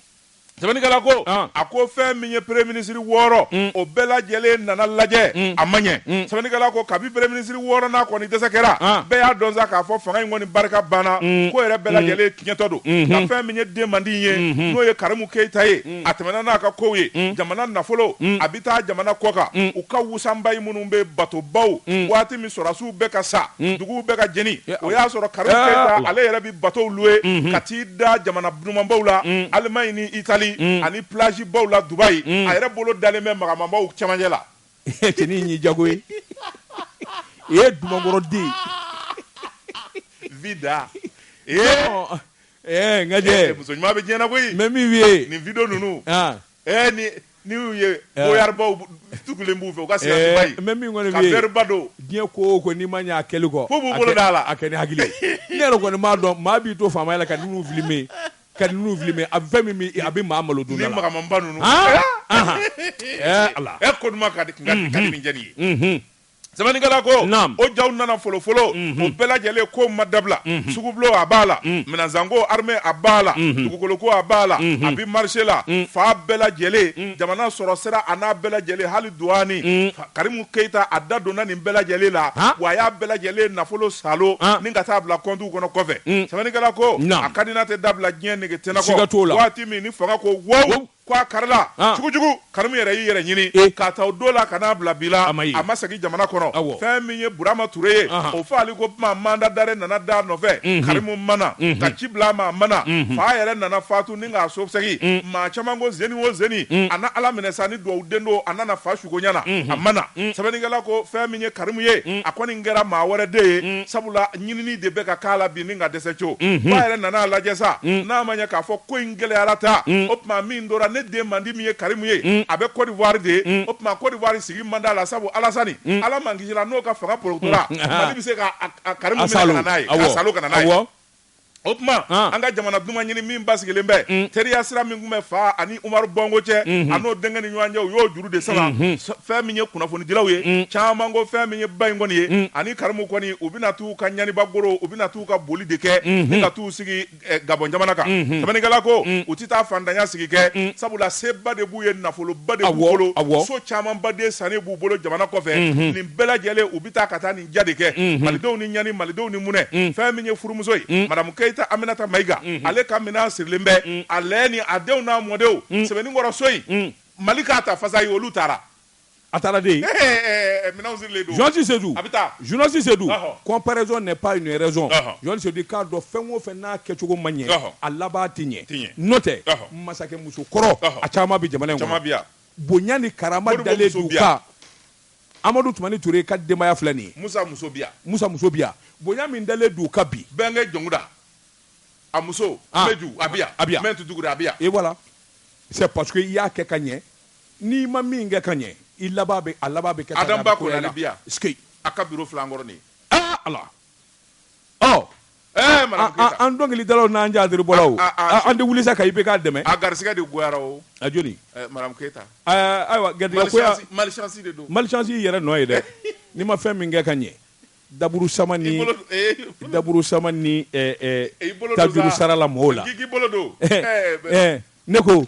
Sebenigala ko a ko fɛn min ye premier ministre 6 o bɛɛ lajɛlen nana lajɛ a ma ɲɛ Sebenigala ko kabi premier ministre 6 n'a kɔni dɛsɛ kɛra bɛɛ y'a dɔn sa k'a fɔ fanga in kɔni barika banna ko yɛrɛ bɛɛ lajɛlen tiɲɛtɔ don ka fɛn min ye den man di ye n'o ye Karimu Keita ye a tɛmɛna n'a ka kow ye jamana nafolo a bɛ taa jamana kɔ kan u ka wusanbayi minnu bɛ batobaw waati min sɔrɔdasiw bɛ ka sa duguw bɛ ka jeni o y'a sɔrɔ Karimu Keita ale yɛrɛ bɛ batow louer ka t'i da jamana dumanbaw la Allemagne ni Italie ani plage baw la Dubaï a yɛrɛ bolo dalen bɛ magamanbaw cɛmancɛ la cɛnin y'i jago ye i ye dumankɔrɔden vida ŋajɛ muso ɲuman bɛ diɲɛ na koyi mais min ye nin video ninnu ni y'u ye boyaribaw tugulen b'u fɛ u ka siyasiba ye mais min kɔni ka verba don diɲɛ ko o ko n'i ma ɲɛ a kɛli kɔ fo b'u bolo da la a kɛ ni hakili ye ne yɛrɛ kɔni m'a dɔn maa b'i to faamaya la ka ninnu filmer a bɛ fɛn min a bɛ maa malo dunda la ni magamanba ninnu ala ko duman ka di nin jɛni ye sɛbɛnnikɛla ko o jaw nana fɔlɔfɔlɔ o bɛɛ lajɛlen ko ma dabila sugubulo a b'a la minɛnzanko armée a b'a la dugukoloko a b'a la a bi marché la fa bɛɛ lajɛlen jamana sɔrɔ sira a n'a bɛɛ lajɛlen hali douane Karimu Keita a da donna nin bɛɛ lajɛlen la wa a y'a bɛɛ lajɛlen nafolo salo ni ka taa bila compte kɔnɔ kɔfɛ sɛbɛnnikɛla ko a kadina tɛ dabila diɲɛ nege tɛnɛ kɔ waati min ni fanga ko wow ko a karila jugujugu Karimu yɛrɛ y'i yɛrɛ ɲini k'a ta o don la ka n'a bila bi la a ma segin jamana kɔnɔ fɛn min ye Burama Ture ye o fɔli ko kuma mandat d'arrêt nana da nɔfɛ Karimu mana ka ci bila a ma a mana fa yɛrɛ nana fatu ni k'a so segin maa caman ko zeni o zeni a na Ala minɛ sa ni duwawu den don a nana fa sugo ɲana a mana sɛbɛnnikɛla ko fɛn min ye Karimu ye a kɔni kɛra maa wɛrɛ de ye sabula ɲinini de bɛ ka k'a la bi ni ka dɛsɛ co fa yɛrɛ nana lajɛ sa n'a ma ɲɛ k'a fɔ ko in gɛlɛyara ta o tuma min dora ne den mandi min ye Karimu ye a bɛ Côte d'Ivoire de o tuma Côte d'Ivoire sigi manda la sabu Alasani Ala man kisira n'o ka fanga porotora Mali bɛ se ka Karimu minɛ ka na n'a ye ka salo ka na n'a ye o tuma an ka jamana duman ɲini min basigilen bɛ teriya sira min tun bɛ fa ani Umaru Bongo cɛ a n'o denkɛ ni ɲɔgɔn cɛ u y'o juru de sama fɛn min ye kunnafonidilaw ye caman ko fɛn min ye ba in kɔni ye ani Karimu kɔni u bɛna t'u ka ɲaniba goro u bɛna t'u ka boli de kɛ ni ka t'u sigi Gabon jamana kan sɛbɛnnikɛla ko u tɛ taa fantanya sigi kɛ sabula seba de b'u ye nafoloba de b'u bolo so camanba de sannen b'u bolo jamana kɔfɛ nin bɛɛ lajɛlen u bɛ taa ka taa nin ja de kɛ malidenw ni ɲani malidenw ni munɛ fɛn min ye furumuso ye Madame Keita Aminata Maïga ale ka minɛn sirilen bɛ a lɛ ni a denw n'a mɔdenw sɛbɛnnikɔrɔ so in Mali k'a ta fasa ye olu taara a taara de minɛnw sirilen don Journaliste Seydou a bɛ taa journaliste Seydou comparaison n'est pas une raison journaliste Seydou k'a dɔn fɛn o fɛn n'a kɛcogo man ɲɛ a laban tɛ ɲɛ n'o tɛ masakɛ muso kɔrɔ a caman bɛ jamana in kɔnɔ bonya ni karama dalen d'u kan Amadou Toumani Touré ka denbaya filɛ nin ye Musa muso biya bonya min dalen d'u kan bi Bɛnkɛ Jɔnkuda a muso Meju Abiya Mɛntu Dugure Abiya et voilà c'est parce que i y'a kɛ ka ɲɛ n'i ma min kɛ ka ɲɛ i laban bɛ kɛ Adam Ba Konare biya a ka bureau fila nkɔrɔ nin ala Madame Keita an dɔnkilidalaw n'an jaadiribɔlaw an tɛ wuli sa ka IBK dɛmɛ a garisɛgɛ de goyara o a joli Madame Keita ayiwa garijɛgɛ koya malchance de don malchance y'i yɛrɛ nɔ ye dɛ n'i ma fɛn min kɛ ka ɲɛ daburu sama ni tajuru sarala mɔgɔw la k'i bolo don ne ko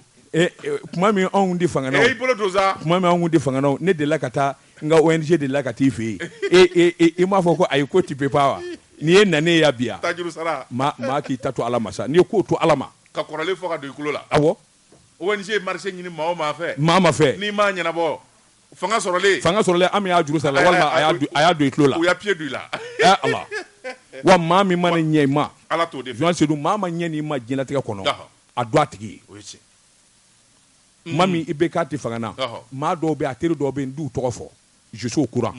kuma min anw di fanganaw ne delila ka taa n ka ONG delila ka t'i fɛ yen i m'a fɔ ko ayi ko ti pe pa wa n'i ye nanen ya bi yan tajuru sara maa k'i ta to Ala ma sa n'i ye ko to Ala ma ka kɔrɔlen fɔ ka don i kulo la awɔ ONG ye marché ɲini maa o maa fɛ n'i m'a ɲɛnabɔ fanga sɔrɔlen an y'a juru sara walima a y'a don i tulo la u y'a pied don i la ala wa maa min mana ɲɛ i ma Ala t'o de fɛ Joan Seydou maa ma ɲɛ ni ma diɲɛlatigɛ kɔnɔ a don a tigi ye maa min IBK tɛ fanga na maa dɔw bɛ a teri dɔw bɛ yen n t'u tɔgɔ fɔ je suis au courant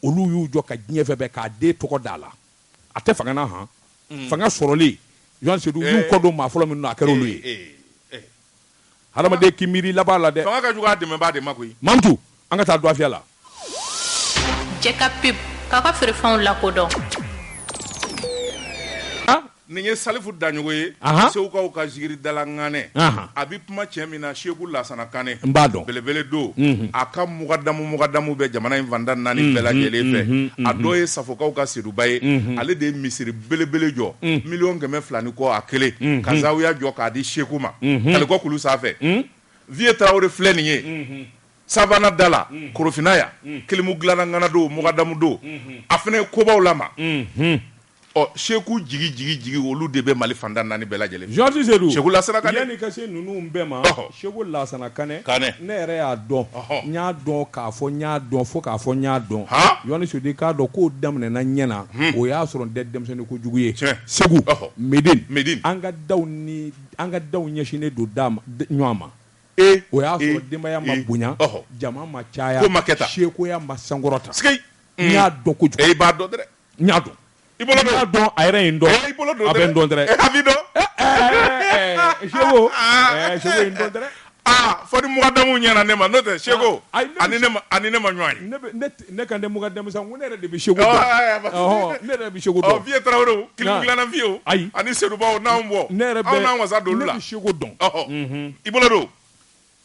olu y'u jɔ ka diɲɛ fɛ bɛɛ k'a den tɔgɔ d'a la a tɛ fanga na fanga sɔrɔlen Joan Seydou y'u kɔ don maa fɔlɔ min na a kɛra olu ye hadamaden k'i miiri laban la dɛ fanga ka jugu a dɛmɛbaa de ma koyi Mamtu an ka taa Doifia la Jɛ ka pub k'a ka feerefɛnw lakodɔn nin ye Salifu Daɲogo ye Segukaw ka zikiridala ŋanɛ a bi kuma cɛ min na Seku Lasana Kanɛ n b'a dɔn belebele don a ka mugadamu bɛ jamana in fanda naani bɛɛ lajɛlen fɛ a dɔ ye Safokaw ka Seduba ye ale de ye misiri belebele jɔ 1,200,000 ni kɔ a kelen ka zawiya jɔ k'a di Seku ma Kalikɔ kulu sanfɛ Vieux Traoré filɛ nin ye Savana Dala Korofinaya Kilimu dilanna ŋana don mugadamu don a fana ye kobaw lama Seku jigi olu de bɛ Mali fanda naani bɛɛ lajɛlen Joan Seydou Seku Lasana Kanɛ yanni ka se ninnu bɛɛ ma Seku Lasana Kanɛ ne yɛrɛ y'a dɔn n y'a dɔn k'a fɔ n y'a dɔn fo k'a fɔ n y'a dɔn Joan Seydou k'a dɔn k'o daminɛna ɲɛ na o y'a sɔrɔ n tɛ denmisɛnnin kojugu ye Segu Médine an ka daw ɲɛsinnen don ɲɔgɔn ma o y'a sɔrɔ denbaya ma bonya jama ma caya Sekuya ma sankɔrɔta n y'a dɔn kojugu i b'a dɔn dɛ n y'a dɔn i bolo dɔn a yɛrɛ ye n dɔn a bɛ n dɔn dɛrɛ a b'i dɔn Seko ye n dɔn dɛrɛ fɔ ni mugadamu ɲɛna ne ma n'o tɛ Seko ani ne ma ɲɔgɔn ye ne kan tɛ mugadamu sa ko ne yɛrɛ de bɛ Seko dɔn ne yɛrɛ bɛ Seko dɔn Vieux Traoré Kilimu dilanna Vieux ani Sedubaw n'anw bɔ ne yɛrɛ aw n'an wasa don olu la ne bɛ Seko dɔn i bolo don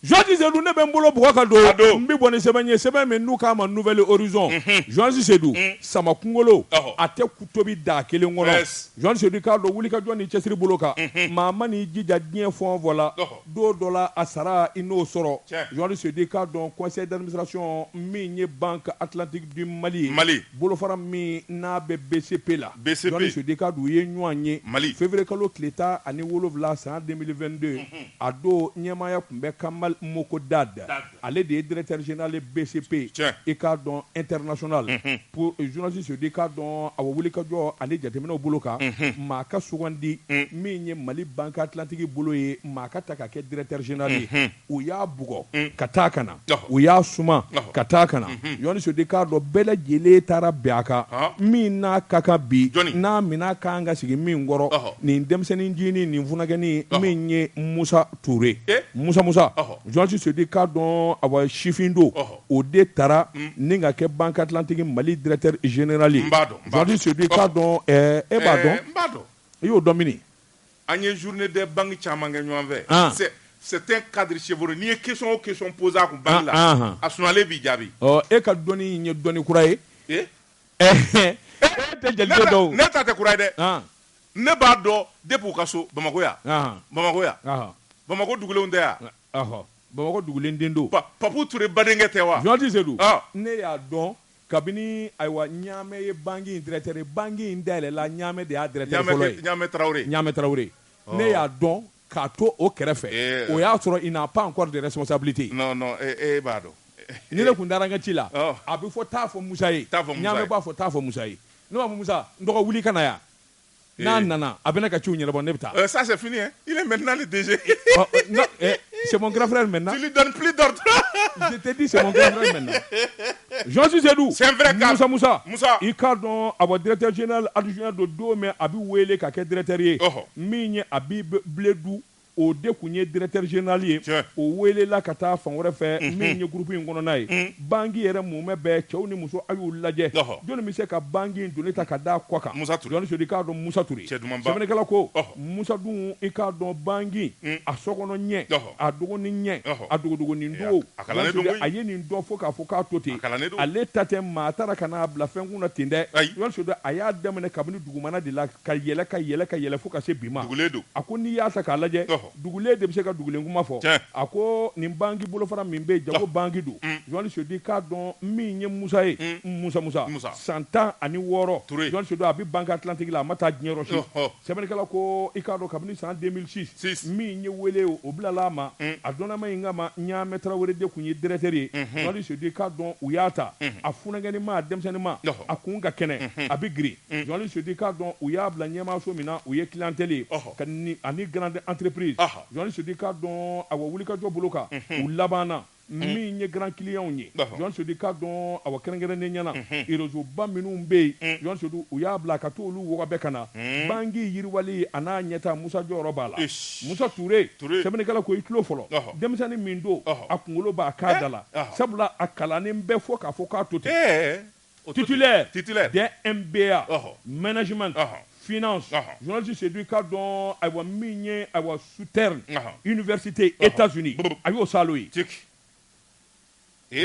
Joansi Sedou ne bɛ n bolo bugɔ ka don n bɛ bɔ ni sɛbɛn ye sɛbɛn min n'u k'a ma Nouvelle Horizon Joansi Sedou sama kunkolo a tɛ tobi daa kelen kɔnɔ Joansi Sedou k'a dɔn wulikajɔ ni cɛsiri bolo kan maa ma n'i jija diɲɛ fɛn o fɛn la don dɔ la a sara i n'o sɔrɔ Joansi Sedou k'a dɔn conseil d'administration min ye Banque Atlantique du Mali bolofara min n'a bɛ BCP la Joansi Sedou k'a dɔn u ye ɲɔgɔn ye février kalo tile 17 san 2022 a don ɲɛmaaya tun bɛ Kamal Mokodad ale de ye directeur général BCP i k'a dɔn international pour journaliste Sedou k'a dɔn a wulikajɔ ani jateminɛw bolo kan maa ka sugandi min ye Mali Banque Atlantique bolo ye maa ka ta ka kɛ directeur général ye u y'a bugɔ ka taa ka na u y'a suma ka taa ka na Joansi Sedou k'a dɔn bɛɛ lajɛlen taara bɛn a kan min n'a ka kan bi n'a minɛ kan ka sigi min kɔrɔ nin denmisɛnnin ncinin nin funakɛnin min ye Musa Touré Musa Joansi Sedou k'a dɔn a wa sifin don o de taara ni ka kɛ Banque Atlantique Mali directeur général ye Joansi Sedou k'a dɔn e b'a dɔn i y'o dɔn mini an ye journée des banques caman kɛ ɲɔgɔn fɛ c'est un cadre chevronné n'i ye question o question posé a kun banque la a sunalen b'i jaabi e ka dɔnni in ye dɔnni kura ye e tɛ jeli dɔw ne ta tɛ kura ye dɛ ne b'a dɔn depuis u ka so Bamako yan Bamako dugulenw tɛ yan Bamako dugulen den don Papu Touré badenkɛ tɛ wa Joansi Sedou ne y'a dɔn kabini ayiwa Ɲamɛ ye banque in directeur ye banque in dayɛlɛla Ɲamɛ de y'a directeur fɔlɔ ye Ɲamɛ Traoré ne y'a dɔn k'a to o kɛrɛfɛ o y'a sɔrɔ il n'a pas encore de responsabilité non e b'a dɔn ni ne kun dara n ka ci la a bɛ fɔ taa fɔ Musa ye Ɲamɛ b'a fɔ taa fɔ Musa ye ne b'a fɔ Musa n dɔgɔ wuli ka na yan n'a nana a bɛ ne ka ciw ɲɛnabɔ ne bɛ taa ça c'est fini hein il est maintenant le DG non c'est mon grand frère maintenant tu lui donnes plus d'ordre je te dis c'est mon grand frère maintenant Joansi Sedou c'est un vrai cas Musa i k'a dɔn a bɔ directeur général adjoint do don min a bɛ wele ka kɛ directeur ye min ye Habib Bledou o de kun ye directeur général ye o welela ka taa fan wɛrɛ fɛ min ye groupe in kɔnɔna ye banque yɛrɛ mumɛ bɛɛ cɛw ni muso a y'u lajɛ jɔnni bɛ se ka banque in donni ta ka da kɔ kan Joansi Sedou k'a dɔn Musa Touré sɛbɛnnikɛla ko Musa dun i k'a dɔn banque a sɔkɔnɔ ɲɛ a dɔgɔnin ɲɛ a dogodogonin don a ye nin dɔn fo k'a fɔ k'a to ten ale ta tɛ maa taara ka n'a bila fɛn kun na ten dɛ Joansi Sedou a y'a daminɛ kabini dugumana de la ka yɛlɛ fo ka se bi ma a ko n'i y'a ta k'a lajɛ dugulen de bɛ se ka dugulen kuma fɔ a ko nin banque bolofara min bɛ yen jago banque don Joansi Sedou k'a dɔn min ye Musa ye Musa san 16 Joansi Sedou a bɛ Banque Atlantique la a ma taa diɲɛ yɔrɔ si sɛbɛnnikɛla ko i k'a dɔn kabini san 2006 min ye wele o bilala a ma a dɔnnama in kama Ɲamɛ Traoré de kun ye directeur ye Joansi Sedou k'a dɔn u y'a ta a funakɛnin ma a denmisɛnnin ma a kun ka kɛnɛ a bɛ girin Joansi Sedou k'a dɔn u y'a bila ɲɛmaaso min na u ye clientèle ye ani grande entreprise Joansi Sedou k'a dɔn a wa wulikajɔ bolo kan u labanna min ye grand client ye Joansi Sedou k'a dɔn a wa kɛrɛnkɛrɛnnen ɲɛna réseau ba minnu bɛ yen Joansi Sedou u y'a bila ka to olu wɔgɔbɛ ka na banque yiriwali a n'a ɲɛta Musa jɔyɔrɔ b'a la Musa Touré sɛbɛnnikɛla ko i tulo fɔlɔ denmisɛnnin min don a kunkolo b'a k'a da la sabula a kalannen bɛɛ fɔ k'a fɔ k'a to ten titulaire des MBA management finance Joansi Sedou k'a dɔn ayiwa min ye ayiwa Southern Université États-Unis a y'o salo ye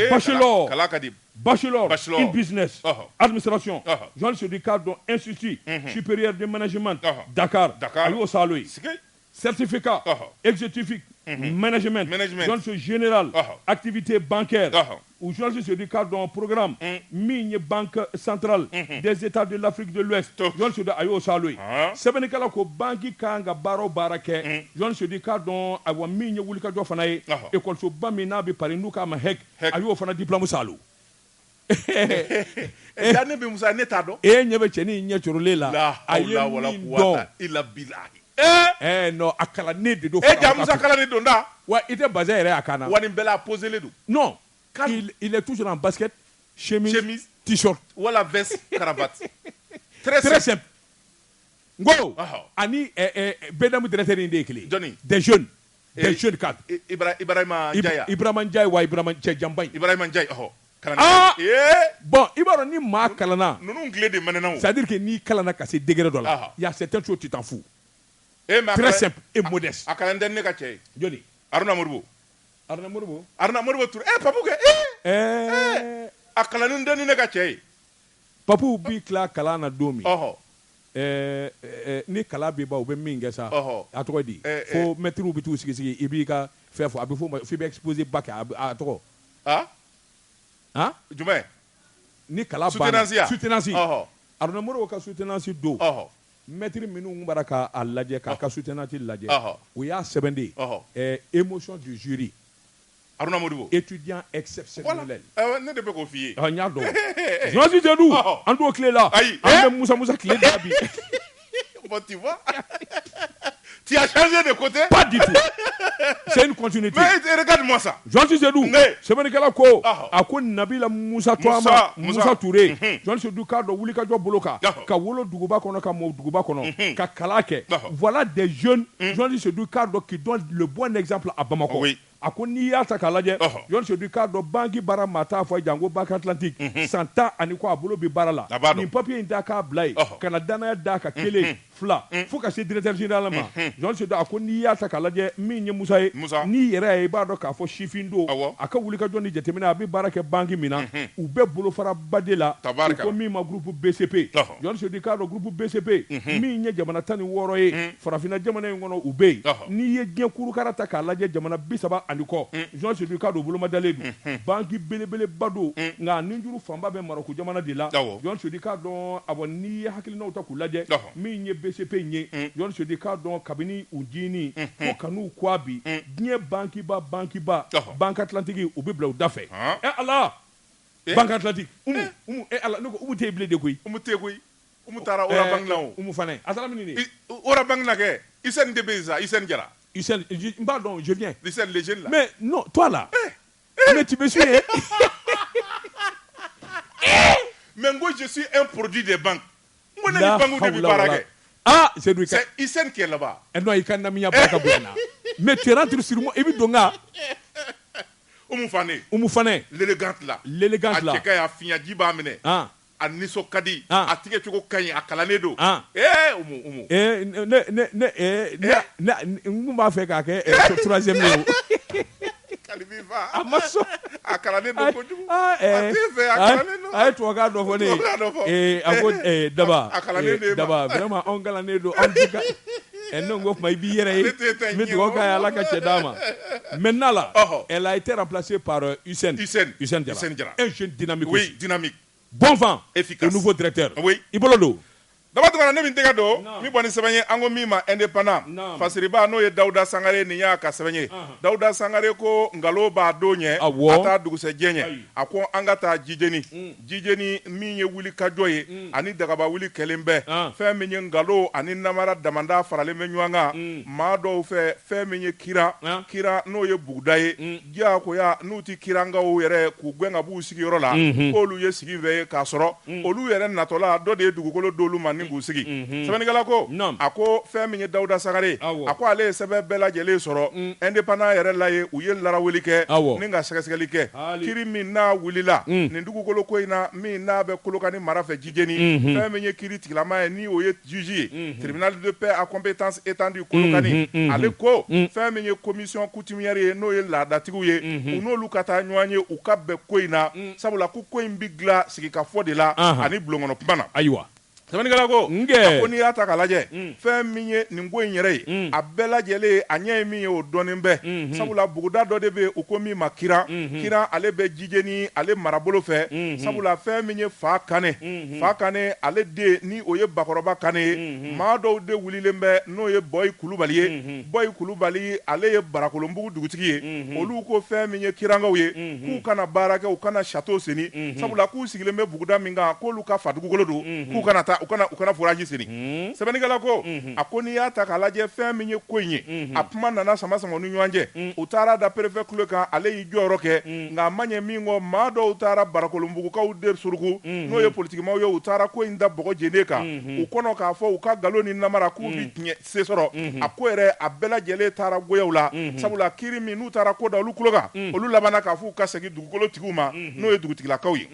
bachelor in business administration Joansi Sedou k'a dɔn Institut supérieur de management Dakar a y'o salo ye certificat exécutif management Joansi général activité bancaire ou Joansi Sedou k'a dɔn programme min ye banque centrale des états de l'Afrique de l'Ouest Joansi Sedou a y'o salo ye sɛbɛnnikɛla ko banque kan ka baara o baara kɛ Joansi Sedou k'a dɔn ayiwa min ye wulikajɔ fana ye école ba min n'a bɛ Paris n'u k'a ma HEC a y'o fana diplôme salo ne bɛ Musa ne t'a dɔn ɲɛ bɛ cɛnin ɲɛ corolen la a ye min dɔn non a kalannen de don Musa kalannen don da wa i tɛ bazin yɛrɛ y'a kan na wa nin bɛɛ la a poselen don non il est toujours en basket chemise t-shirt wala veste cravate très simple ngo ani bedamu directeur in de ye kelen des jeunes cadres Ibrahima Ndiaye wa Ibrahima cɛ janba in Ibrahima Ndiaye bon i b'a dɔn ni maa kalanna ninnu tile de mɛnɛna c'est à dire que n'i kalanna ka se degré dɔ la il y a certaines choses tu t'en fous très simple et modeste a kalan tɛ ne ka cɛ ye joli Haruna Modibo Arna Moribo Touré Papu ke a kalanin deni ne ka cɛ ye Papu bi tila kalan na don min ni kala b'i ba u bɛ min kɛ sa a tɔgɔ di fo mɛtiriw bɛ t'u sigi i b'i ka fɛn fɔ a bɛ fɔ ma f'i bɛ exposer ba kɛ a tɔgɔ jumɛn ni kala banna soutenance Arna Moribo ka soutenance don maître minnu bara k'a lajɛ k'a ka soutenance lajɛ o y'a sɛbɛn de émotion du jury Aruna Modibo étudiant exceptionnel ne de bɛ k'o f'i ye n y'a dɔn Joasi Jadou an t'o tile la an bɛ Musa tile da bi bon tu vois tu as changé de côté pas du tout c'est une continuité mais regarde-moi ça Joasi Jadou sɛbɛnnikɛla ko a ko Nabila Musa Touré Joasi Jadou k'a dɔn wulikajɔ bolo kan ka wolo duguba kɔnɔ ka mɔ duguba kɔnɔ ka kalan kɛ voilà des jeunes Joasi Jadou k'a dɔn qui donne le bon exemple à Bamako a ko n'i y'a ta k'a lajɛ Joasi Jadou k'a dɔn banque baara maa t'a fɔ janko Banque Atlantique san 10 ani kɔ a bolo bɛ baara la nin papier in da k'a bila yen ka na danaya d'a kan kelen fila fo ka se directeur général ma Joasi Jadou a ko n'i y'a ta k'a lajɛ min ye Musa ye n'i yɛrɛ ye i b'a dɔn k'a fɔ sifin don a ka wulikajɔ ni jateminɛ a bɛ baara kɛ banque min na u bɛɛ bolofara de la u ko min ma groupe BCP Joasi Jadou k'a dɔn groupe BCP min ye jamana 16 ye farafinna jamana in kɔnɔ u bɛ yen n'i ye diɲɛ kurukara ta k'a lajɛ jamana 30 ani kɔ Joasi Jadou k'a dɔn bolomadalen don banque belebeleba don nka ninjuru fanba bɛ Maroko jamana de la Joasi Jadou k'a dɔn awɔ n'i ye hakilinaw ta k'u lajɛ min ye BCP in ye Joasi Jadou k'a dɔn kabini u jini fo kan'u kɔ bi diɲɛ banquiba Banque Atlantique u bɛ bila u da fɛ Ala Banque Atlantique Ala ne ko Umu tɛ bilen de koyi Umu taara ora banque la o Umu fana a taara min de ora banque la kɛ Isen de bɛ sa Isen Jara n b'a dɔn je viens Isen les jeunes là mais non toi là mais tu me suis mais moi je suis un produit des banques moi ne banque de bi baara kɛ c'est Isen qui est là-bas non i ka namiya baraka bonya mais tu rentres sur moi i bɛ don ka Umu Fane l'élégante là a cɛ ka y'a fiɲɛ ji b'a minɛ a nisɔn ka di a tigɛ cogo ka ɲi a kalannen don Umu n b'a fɛ k'a kɛ troisième ye a ma sɔn a kalannen don kojugu a tɛ fɛ a kalannen don a ye tubabukan dɔ fɔ ne ye a ko Daba vraiment anw kalannen don anw tɛ ka ne ko kuma i b'i yɛrɛ ye n bɛ dugawu k'a ye Ala ka cɛ d'a ma maintenant là elle a été remplacée par Hussein Jara un jeune dynamique bon vent efficace le nouveau directeur i bolo don daba tuma ne min tɛgɛ don min bɔ ni sɛbɛn ye an ko min ma indépendant fasiriba n'o ye Dawuda Sangare nin y'a ka sɛbɛn ye Dawuda Sangare ko nkalon b'a don ɲɛ a taa dugusɛjɛ ɲɛ a ko an ka taa jijeni min ye wuli kajɔ ye ani dagaba wuli kɛlen bɛɛ fɛn min ye nkalon ani namara damanda faralen bɛ ɲɔgɔn kan maa dɔw fɛ fɛn min ye kira n'o ye buguda ye diyagoya n'u ti kirangaw yɛrɛ k'u gɛn ka b'u sigiyɔrɔ la k'olu ye sigi fɛ ye k'a sɔrɔ olu yɛrɛ natɔla dɔ de ye dugukolo d'olu ma k'u sigi sɛbɛnnikɛla ko a ko fɛn min ye Dawuda Sangare a ko ale ye sɛbɛn bɛɛ lajɛlen sɔrɔ indépendant yɛrɛ la ye u ye laraweli kɛ ni ka sɛgɛsɛgɛli kɛ kiri min n'a wulila nin dugukolo ko in na min n'a bɛ Kolokani mara fɛ Jijeni fɛn min ye kiri tigilama ye ni o ye juge ye tribunal de paix à compétence étendue Kolokani ale ko fɛn min ye commission coutumière ye n'o ye laadatigiw ye u n'olu ka taa ɲɔgɔn ye u ka bɛn ko in na sabula ko in bi dilan sigikafɔ de la ani bulonkɔnɔ kuma na ayiwa sɛbɛnnikɛla ko a ko n'i y'a ta k'a lajɛ fɛn min ye nin ko in yɛrɛ ye a bɛɛ lajɛlen a ɲɛ ye min ye o dɔɔnin bɛɛ sabula buguda dɔ de bɛ u ko min ma kira ale bɛ Jijeni ale marabolo fɛ sabula fɛn min ye Fa Kane ale den ni o ye Bakɔrɔba Kane ye maa dɔw de wulilen bɛ n'o ye Bɔyi Kulubali ye Bɔyi Kulubali ale ye Barakolonbugu dugutigi ye olu ko fɛn min ye kirangaw ye k'u kana baara kɛ u kana château seni sabula k'u sigilen bɛ buguda min kan k'olu ka fa dugukolo don k'u kana taa u kana foraji siri sɛbɛnnikɛla ko a ko n'i y'a ta k'a lajɛ fɛn min ye ko in ye a kuma nana sama ni ɲɔgɔn cɛ u taara da préfet kulo kan ale y'i jɔyɔrɔ kɛ nka a ma ɲɛ min kɔ maa dɔw taara Barakolonbugukaw de suruku n'o ye politikimaw ye u taara ko in da bɔgɔ jene kan u kɔnɔ k'a fɔ u ka nkalon ni namara k'u bi tiɲɛ se sɔrɔ a ko yɛrɛ a bɛɛ lajɛlen taara goyaw la sabula kiri min n'u taara ko da olu kulo kan olu labanna k'a fɔ u ka segin dugukolo tigiw ma n'o ye dugutigilakaw ye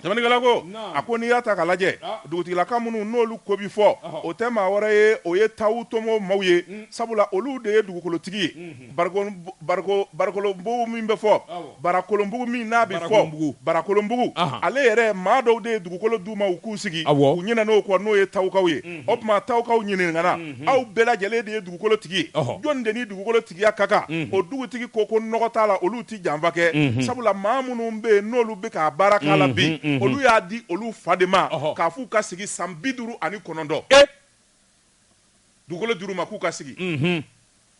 Tamanikala ko a ko n'i y'a ta k'a lajɛ dugutigilaka minnu n'olu ko bi fɔ o tɛ maa wɛrɛ ye o ye tawu tomo maaw ye sabula olu de ye dugukolotigi ye barakolonbugu min bɛ fɔ barakolonbugu min n'a bɛ fɔ barakolonbugu ale yɛrɛ maa dɔw de ye dugukolo d'u ma u k'u sigi u ɲinɛ n'o kɔ n'o ye tawukaw ye o tuma tawukaw ɲininkana aw bɛɛ lajɛlen de ye dugukolotigi ye jɔnni de ni dugukolotigiya ka kan o dugutigi ko nɔgɔ t'a la olu ti janfa kɛ sabula maa minnu bɛ yen n'olu bɛ k'a baara k'a la bi olu y'a di olu fa de ma k'a f'u ka sigi san 59 dugukolo d'u ma k'u ka sigi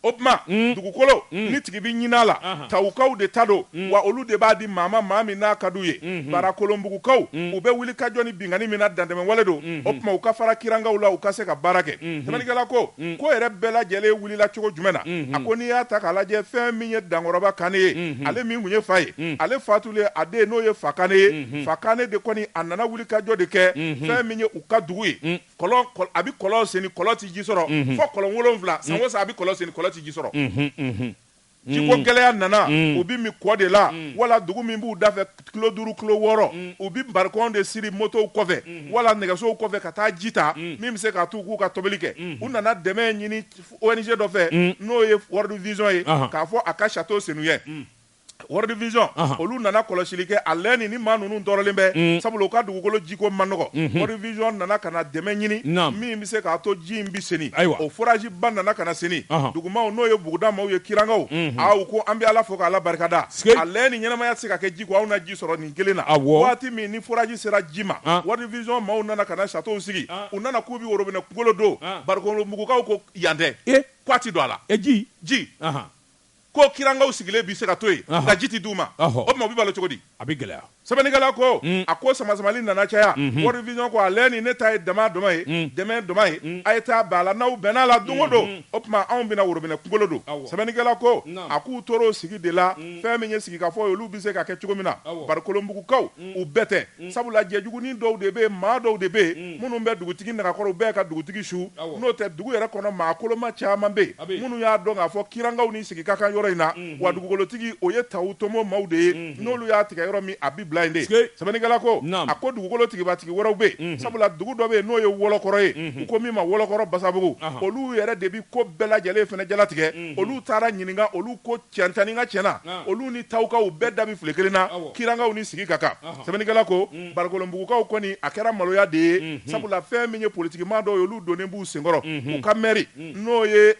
o tuma dugukolo ni tigi bɛ ɲin'a la tawukaw de ta don wa olu de b'a di maa min n'a ka d'u ye barakolonbugukaw u bɛ wuli ka jɔ ni binkani min na dantɛmɛ wale don o tuma u ka fara kirangaw la u ka se ka baara kɛ tamanikɛla ko yɛrɛ bɛɛ lajɛlen wulila cogo jumɛn na a ko n'i y'a ta k'a lajɛ fɛn min ye Dankɔrɔba Kane ye ale min tun ye fa ye ale fatulen a den n'o ye Fa Kane ye Fa Kane de kɔni a nana wuli ka jɔ de kɛ fɛn min ye u ka dugu ye a bɛ kɔlɔn sen kɔlɔn ti ji sɔrɔ fo kɔlɔn 7 san o san a bɛ kɔlɔn sen kɔlɔn ti ji sɔrɔ jiko gɛlɛya nana u bi mi kɔ de la wala dugu min b'u dafɛ kilo 5 kilo 6 u bi barikɔn de siri motow kɔfɛ wala nɛgɛsow kɔfɛ ka taa ji ta min bɛ se k'a t'u k'u ka tobili kɛ u nana dɛmɛ ɲini ONG dɔ fɛ n'o ye World Vision ye k'a fɔ a ka château Senuyɛ World Vision olu nana kɔlɔsili kɛ a lɛni ni maa ninnu tɔɔrɔlen bɛ sabula u ka dugukolo jiko man nɔgɔ World Vision nana ka na dɛmɛ ɲini min bɛ se k'a to ji in bɛ seni o forage ba nana ka na seni dugumaaw n'o ye buguda maaw ye kirangaw u ko an bɛ Ala fo k'Ala barikada a lɛni ɲɛnamaya tɛ se ka kɛ ji ko aw na ji sɔrɔ nin kelen na waati min ni forage sera ji ma World Vision maaw nana ka na château sigi u nana k'u bɛ worobinɛ kunkolo don barikolonbugukaw ko yan tɛ k'a ti don a la ji ko kirangaw sigilen bi se ka to yen nka ji ti d'u ma o tuma u bɛ balo cogo di a bɛ gɛlɛya sɛbɛnnikɛla ko a ko sama-samali nana caya World Vision ko ale ni ne ta ye dama dama ye dɛmɛ dama ye a ye taa bɛn a la n'aw bɛnna la don o don o tuma anw bɛna worobinɛ kunkolo don sɛbɛnnikɛla ko a k'u tor'o sigi de la fɛn min ye sigi ka fɔ olu bɛ se ka kɛ cogo min na barikolonbugukaw u bɛɛ tɛ sabula jɛjugunin dɔw de bɛ yen maa dɔw de bɛ yen minnu bɛ dugutigi nɛgɛkɔrɔ u bɛɛ ka dugutigi su n'o tɛ dugu yɛrɛ kɔnɔ maa koloma caman bɛ yen minnu y'a dɔn k'a fɔ kirangaw ni sigi ka kan yɔrɔ in na wa dugukolotigi o ye tawu tomo maaw de ye n'olu y'a tigɛ yɔrɔ min a bi bila yen de sɛbɛnnikɛla ko a ko dugukolo tigibatigi wɛrɛw bɛ yen sabula dugu dɔ bɛ yen n'o ye Wɔlɔkɔrɔ ye u ko min ma Wɔlɔkɔrɔ Basabugu olu yɛrɛ de bi ko bɛɛ lajɛlen fana jalatigɛ olu taara ɲininka olu ko cɛnta ni ka cɛnna olu ni tawukaw bɛɛ da bi file kelen na kirangaw ni sigi ka kan sɛbɛnnikɛla ko barikolonbugukaw kɔni a kɛra maloya de ye sabula fɛn min ye politikimaa dɔw ye olu donnen b'u senkɔrɔ u ka mairie n'o ye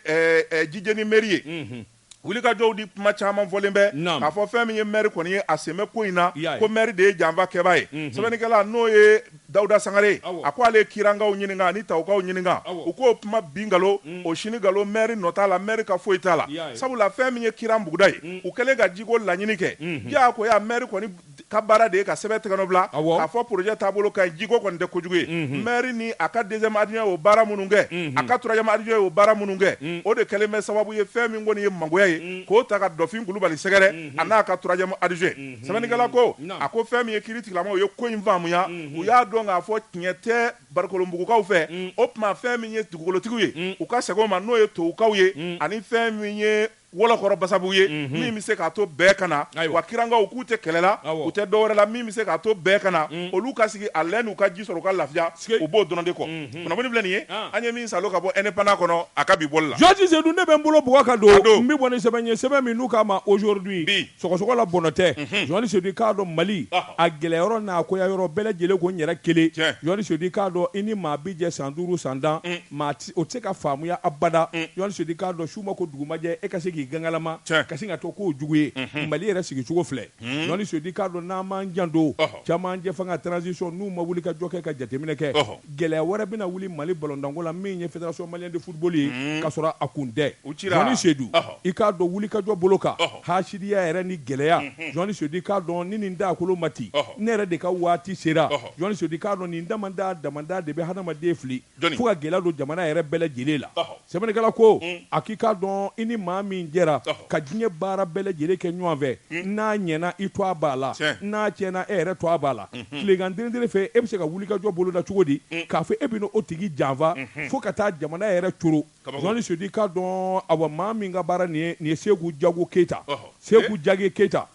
Jijeni mairie ye wulikajɔw di kuma caman fɔlen bɛ k'a fɔ fɛn min ye maire kɔni ye a sen bɛ ko in na ko maire de ye janfa kɛbaa ye sɛbɛnnikɛla n'o ye Dawuda Sangare a ko ale ye kirangaw ɲininka ani tawukaw ɲininka u k'o kuma bin nkalon o sini nkalon maire nɔ t'a la maire ka foyi t'a la sabula fɛn min ye kiran buguda ye u kɛlen ka jiko laɲini kɛ diyagoya maire kɔni ka baara de ye ka sɛbɛn tɛgɛnɔ bila k'a fɔ projet taabolo ka ɲi jiko kɔni tɛ kojugu ye maire ni a ka deuxième adjoint y'o baara minnu kɛ a ka troisième adjoint y'o baara minnu kɛ o de kɛlen bɛ sababu ye fɛn min kɔni ye mangoya ye k'o ta ka Dɔfin Kulubali sɛgɛrɛ a n'a ka troisième adjoint sɛbɛnnikɛla ko a ko fɛn min ye kiiri tigilamaw ye ko in faamuya u y'a dɔn k'a fɔ tiɲɛ tɛ barikolonbugukaw fɛ o tuma fɛn min ye dugukolotigiw ye u ka segin o ma n'o ye towukaw ye ani fɛn min ye Wɔlɔkɔrɔ Basabugu ye min bɛ se k'a to bɛɛ ka na wa kirangaw k'u tɛ kɛlɛ la u tɛ dɔwɛrɛ la min bɛ se k'a to bɛɛ ka na olu ka sigi a lɛn n'u ka ji sɔrɔ u ka lafiya u b'o dɔrɔn de kɔ kunnafoni filɛ nin ye an ye min salo ka bɔ indépendant kɔnɔ a ka bi bɔli la Georges Seydou ne bɛ n bolo bugɔ ka don n bɛ bɔ ni sɛbɛn ye sɛbɛn min n'u k'a ma aujourd'hui sɔgɔsɔgɔ la bɔnɔ tɛ Georges Seydou k'a dɔn Mali a gɛlɛyɔrɔ n'a koya yɔrɔ bɛɛ lajɛlen ko n yɛrɛ kelen Georges Seydou k'a dɔn i ni maa bi jɛ san 5 san 10 maa o tɛ se ka faamuya abada Georges Seydou k'a dɔn su ma ko dugumajɛ e ka se k'i gangalama ka sin ka to k'o jugu ye Mali yɛrɛ sigicogo filɛ Georges Seydou k'a dɔn n'an m'an janto caman jɛ fanga transition n'u ma wuli ka jɔ kɛ ka jateminɛ kɛ gɛlɛya wɛrɛ bɛna wuli Mali ballontanko la min ye fédération malienne de football ye ka sɔrɔ a kun tɛ Georges Seydou i k'a dɔn wuli ka jɔ bolo kan hasidiya yɛrɛ ni gɛlɛya Georges Seydou k'a dɔn ni nin dakolo mati ne yɛrɛ de ka waati sera Georges Seydou k'a dɔn nin damanda de bɛ hadamaden fili fo ka gɛlɛya don jamana yɛrɛ bɛɛ lajɛlen la sɛbɛnnikɛla ko a k'i k'a dɔn i ni maa min jɛra ka diɲɛ baara bɛɛ lajɛlen kɛ ɲɔgɔn fɛ n'a ɲɛna i to a b'a la n'a tiɲɛna e yɛrɛ to a b'a la tilegan delen fɛ e bɛ se ka wuli ka jɔ boloda cogo di k'a fɔ e bɛ o tigi janfa fo ka taa jamana yɛrɛ coro Georges Seydou k'a dɔn awa maa min ka baara nin ye Seku Jago Keita Seku Jage Keita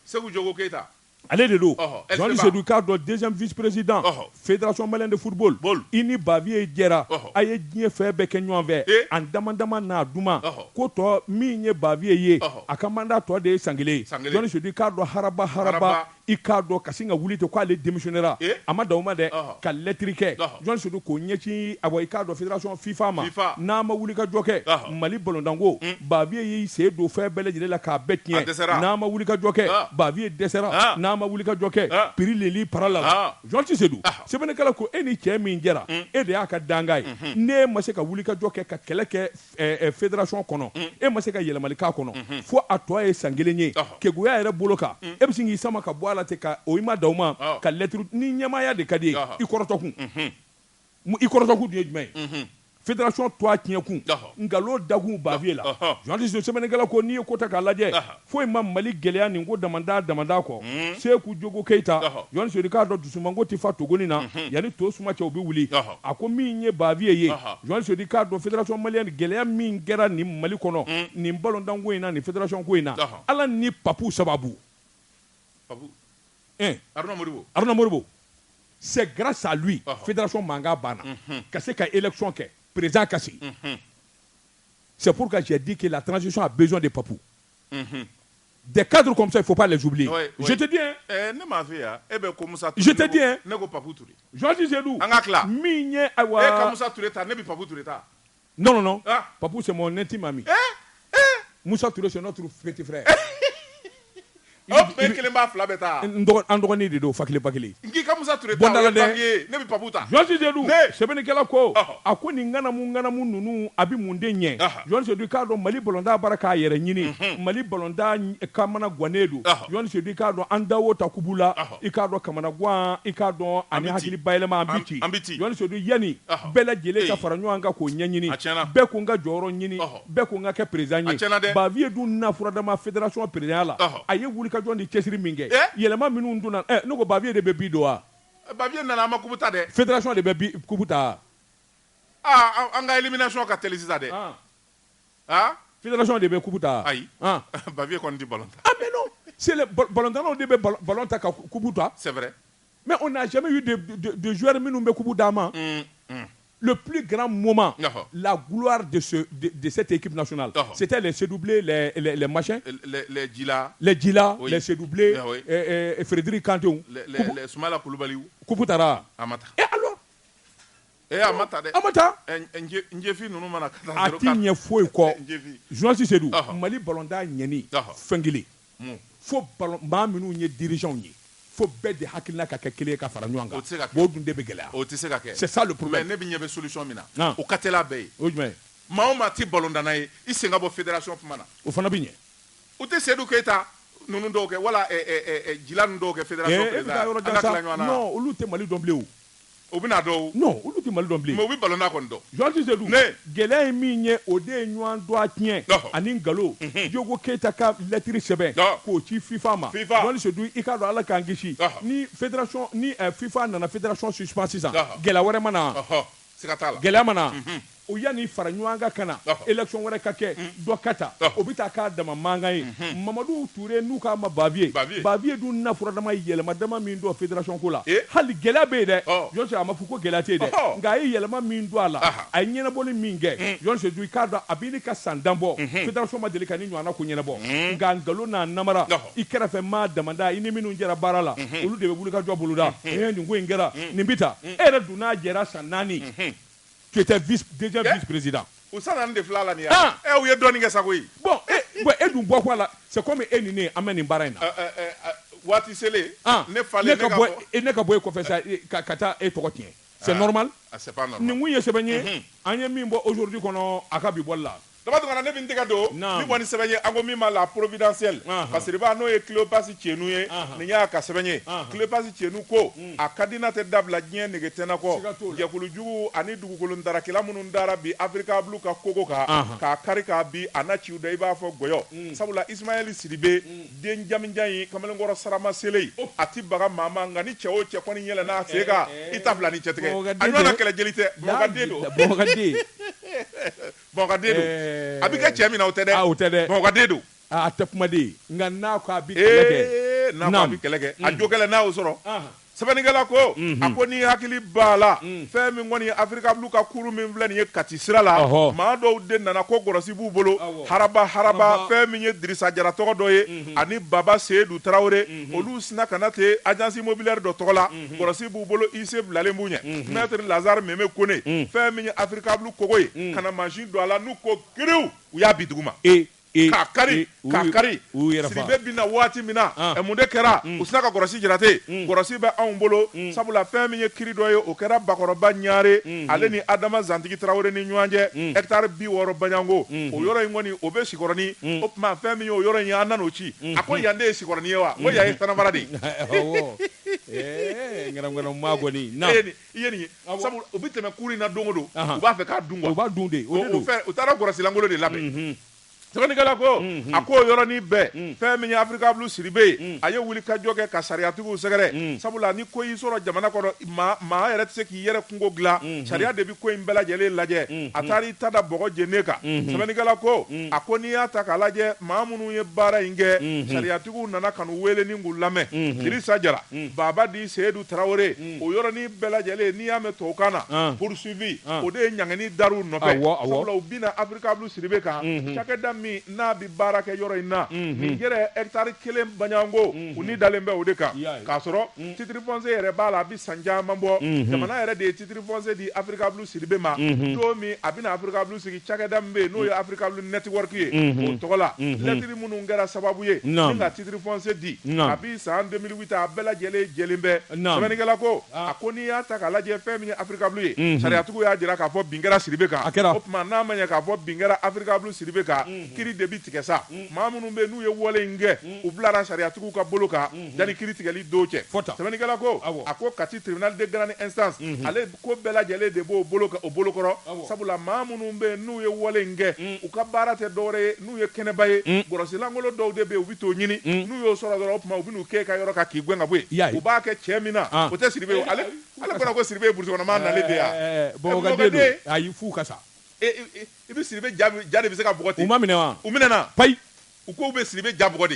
allez de l'eau. Jean Sedou Cardo, deuxième vice-président. Fédération malienne de football. Ini Bavier Djera. Aye Dien Febe Kenyonve. En demandant na Douma. Koto, Mine Bavier Ye. Akamanda toi de Sangile. Jean Sedou Cardo Haraba. Icardo Kasinga Wulite quoi les démissionnaires. Amada Omade. Kaletrike. Jean Sedou Konyechi. Abo Icardo Fédération FIFA. Nama Wulika Joke. Mali Bolondango. Bavier Ye se do Febe de la Kabetien. Nama Wulika Joke. Bavier Desera. Nama wulika joke piri leli parala jonti sedu sebene kala ko eni che min jera e de aka dangay ne ma se ka wulika joke ka keleke fédération kono e ma se ka yele malika kono fo atwa e sangelenye ke goya ere boloka e bisingi sama ka boala te ka o ima dawma ka lettre ni nyama ya de kadi i korotokun i korotokun de jumay fédération toi tienku ngalo dagu Bavier la jonti se sebene kala ko ni ko ta ka laje fo imam mali geleya ni ngo damanda ko Seku Jogo Keita yon se Ricardo Dusumango tifa togoni na yani to suma cha obi wuli akomi nye Bavier ye yon se Ricardo fédération malienne geleya min gera ni mali kono ni ballon dango ina ni fédération ko ina ala ni papu sababu Arnaud Moribo c'est grâce à lui fédération manga bana kasi ka élection ke président kasi c'est pourquoi j'ai dit que la transition a besoin de papou des cadres comme ça, il ne faut pas les oublier. Je te dis, hein. Je te dis, hein. Georges Zedou. Non. Papou, c'est mon intime ami. Moussa Touré, c'est notre petit frère. Androni de do fakile pakile ngika musa tureta ne bi paputa Jean Sedou sebene kala ko akoni ngana mu nunu abi munde nye Jean Sedou Cardo Mali Bolonda baraka yere nyini Mali Bolonda kamana gwanedu Jean Sedou Cardo andawo takubula Icardo kamana gwa Icardo ani hakili bailema ambiti Jean Sedou yani bela jele ka faranyo anga ko nyanyini be ko nga joro nyini be ko nga ke president nyi Bavier du na furada ma fédération président la aye wuli John di Chesiri Minge. Yelema minu nduna nuko Bavier de bebi doa. Bavier nana ma kubuta de. Fédération de bebi kubuta. Anga élimination ka telesisa de. Fédération de bebi kubuta. Aïe. Bavier kon di Bolonta. Mais non, c'est le Bolonta on debe Bolonta ka kubuta. C'est vrai. Mais on n'a jamais eu de joueurs minu be kubuta ma. Le plus grand moment, la gloire de cette équipe nationale, c'était les C-doublés, les machins. Les Djila. Les Djila, les C-doublés, et Frédéric Kanteou. Les Soumala Koulibaly. Kouputara. Amata. Et alors? Amata. Amata. Njefi nous mana kata. Ati nye foi ko. Joansi Sedou. Mali Bolonda nyeni. Fengili. Faut ballon ma minu nye dirigeant nye. Faut bête de hakilna ka kekele ka fara nyanga bo dunde be gela c'est ça le problème mais ne bi nyebe solution mina o katela be ma ti bolondana yi isenga bo fédération fumana o fana bi nye o te Sedou Keita nunu doke wala jilan doke fédération président non olu te Mali domblé o bina do non olu te Mali domblé mais o bi bolona kon do Georges Sedou gela mi nye o de nywan do atien ani ngalo Jogo Keita ka lettre sebe ko ci FIFA ma Georges Sedou ikado ala kangishi ni fédération ni FIFA na fédération suspense ça gela wore mana sikatala gela mana o yani fara ɲɔgɔn kana élection wɛrɛ ka kɛ dɔ kata o bɛ taa k'a dama mankan ye Mamadou Touré n'u k'a ma Bavier dun na furadama yɛlɛma dama min don fédération ko la hali gɛlɛya bɛ yen dɛ Jean Sedou a ma fɔ ko gɛlɛya tɛ yen dɛ nka a ye yɛlɛma min don a la a ye ɲɛnabɔli min kɛ Jean Sedou i k'a dɔn a b'i ni ka san dan bɔ fédération ma deli ka ni ɲɔgɔnna ko ɲɛnabɔ nka nkalon n'a namara i kɛrɛfɛ maa damanda i ni minnu jɛra baara la olu de bɛ wuli ka jɔ boloda nin ko in kɛra nin bi ta e yɛrɛ dun n'a jɛra san 4 tu étais deuxième vice-président. Où ça n'en défla la nia? Où y a donné ça oui. Bon, et du bois là, c'est comme ennemi amène barena. Wati sele. Ne fallait ne ka boy ko fait ça kata et tokotien. C'est normal? C'est pas normal. Ni mouye sebanye, anya mimbo aujourd'hui kono akabi bolla. Dama tungana ne binte kado ni boni sebenye ango mima la providentielle parce que ba no e Cléopas Tienu ye ni ya ka sebenye Cléopas Tienu ko akadina te dabla nyen negetena ko yakulu jugu ani dugukulu ndara kila munu ndara bi Africa Blue ka kogo ka karika bi anachi uda iba fo goyo sabula Ismaël Sidibé den jaminjai kamel ngoro sarama selei ati baga mama ngani chewo che koni nyela na sega itafla ni cheteke anwana kala jelite Bongadedo abika chemi na utede utede Bongadedo tapumade nga na ko abika lege n'a ko a bɛ kɛlɛ kɛ a jokɛlɛ n'a y'o sɔrɔ sɛbɛnnikɛla ko a ko n'i hakili b'a la fɛn min kɔni ye Afrika Blue ka kuru min filɛ nin ye Kati sira la maa dɔw de nana ko gɔlɔsi b'u bolo haraba fɛn min ye Dirisa Jara tɔgɔ dɔ ye ani Baba Seydou Tarawele olu sina ka na ten agence immobilière dɔ tɔgɔ la gɔlɔsi b'u bolo IC bilalen b'u ɲɛ Maître Lazare Meme Kone fɛn min ye Afrika Blue kogo ye ka na mansin don a la n'u ko kiriw u y'a bi duguma k'a kari Sidibe bɛ na waati min na mun de kɛra u sina ka gɔlɔsi jira ten gɔlɔsi bɛ anw bolo sabula fɛn min ye kiri dɔ ye o kɛra Bakɔrɔba Ɲare ale ni Adama Zantigi Tarawele ni ɲɔgɔn cɛ hectare 60 Baɲango o yɔrɔ in kɔni o bɛ Sikɔrɔni o tuma fɛn min ye o yɔrɔ in ye an nan'o ci a ko yan de ye Sikɔrɔni ye wa ko yan ye Tanamara de ye ngɛrɛngɛrɛ maa kɔni i ye nin ye sabu u bɛ tɛmɛ kuru in na don o don u b'a fɛ k'a dun quoi u b'a dun de u taara gɔlɔsilankolon de labɛn sɛbɛnnikɛla ko a ko yɔrɔnin bɛɛ fɛn min ye Afrika Blue Sidibe ye a ye wuli ka jɔ kɛ ka sariyatigiw sɛgɛrɛ sabula ni ko y'i sɔrɔ jamana kɔnɔ maa yɛrɛ tɛ se k'i yɛrɛ kungo dilan sariya de bɛ ko in bɛɛ lajɛlen lajɛ a taara i ta da bɔgɔ jenne kan sɛbɛnnikɛla ko a ko n'i y'a ta k'a lajɛ maa minnu ye baara in kɛ sariyatigiw nana ka n'u wele ni k'u lamɛn Dirisa Jara Baba di Seydou Tarawele o yɔrɔnin bɛɛ lajɛlen n'i y'a mɛn tubabukan na poursuivi o de ye ɲangini dar'u nɔfɛ sabula u bɛna Afrika Blue Sidibe kan cakɛda min n'a bɛ baara kɛ yɔrɔ in na nin yɛrɛ hectare 1 Baɲango u ni dalen bɛ o de kan k'a sɔrɔ titre foncier yɛrɛ b'a la a bɛ san caman bɔ jamana yɛrɛ de ye titre foncier di Afrika Blue Sidibe ma don min a bɛna Afrika Blue sigi cakɛda min bɛ yen n'o ye Afrika Blue Network ye o tɔgɔ la lettre minnu kɛra sababu ye ni ka titre foncier di a bɛ san 2008 a bɛɛ lajɛlen jɛlen bɛ sɛbɛnnikɛla ko a ko n'i y'a ta k'a lajɛ fɛn min ye Afrika Blue ye sariyatigiw y'a jira k'a fɔ bin kɛra Sidibe kan o tuma n'a ma ɲɛ k'a fɔ bin kɛra Afrika Blue Sidibe kan kiri de bi tigɛ sa maa minnu bɛ n'u ye wale in kɛ u bilara sariyatigiw ka bolo kan yanni kiri tigɛli don cɛ sɛbɛnnikɛla ko a ko Kati tribunal de grande instance ale ko bɛɛ lajɛlen de b'o bolo kɔrɔ sabula maa minnu bɛ n'u ye wale in kɛ u ka baara tɛ dɔwɛrɛ ye n'u ye kɛnɛba ye gɔlɔsilankolon dɔw de bɛ yen u bɛ t'o ɲini n'u y'o sɔrɔ dɔrɔn o tuma u bɛ n'u kɛ ka yɔrɔ kan k'i gɛn ka bɔ yen u b'a kɛ cɛ min na o tɛ Sidibe ye ale kɔnɔ ko Sidibe ye burusi kɔnɔmaa nalen de yan Bamakɔden don a y'i fu ka sa i bɛ Sidibe ja de bɛ se ka bɔgɔ ten u ma minɛ wa u minɛna payi u ko bɛ Sidibe ja bɔgɔ de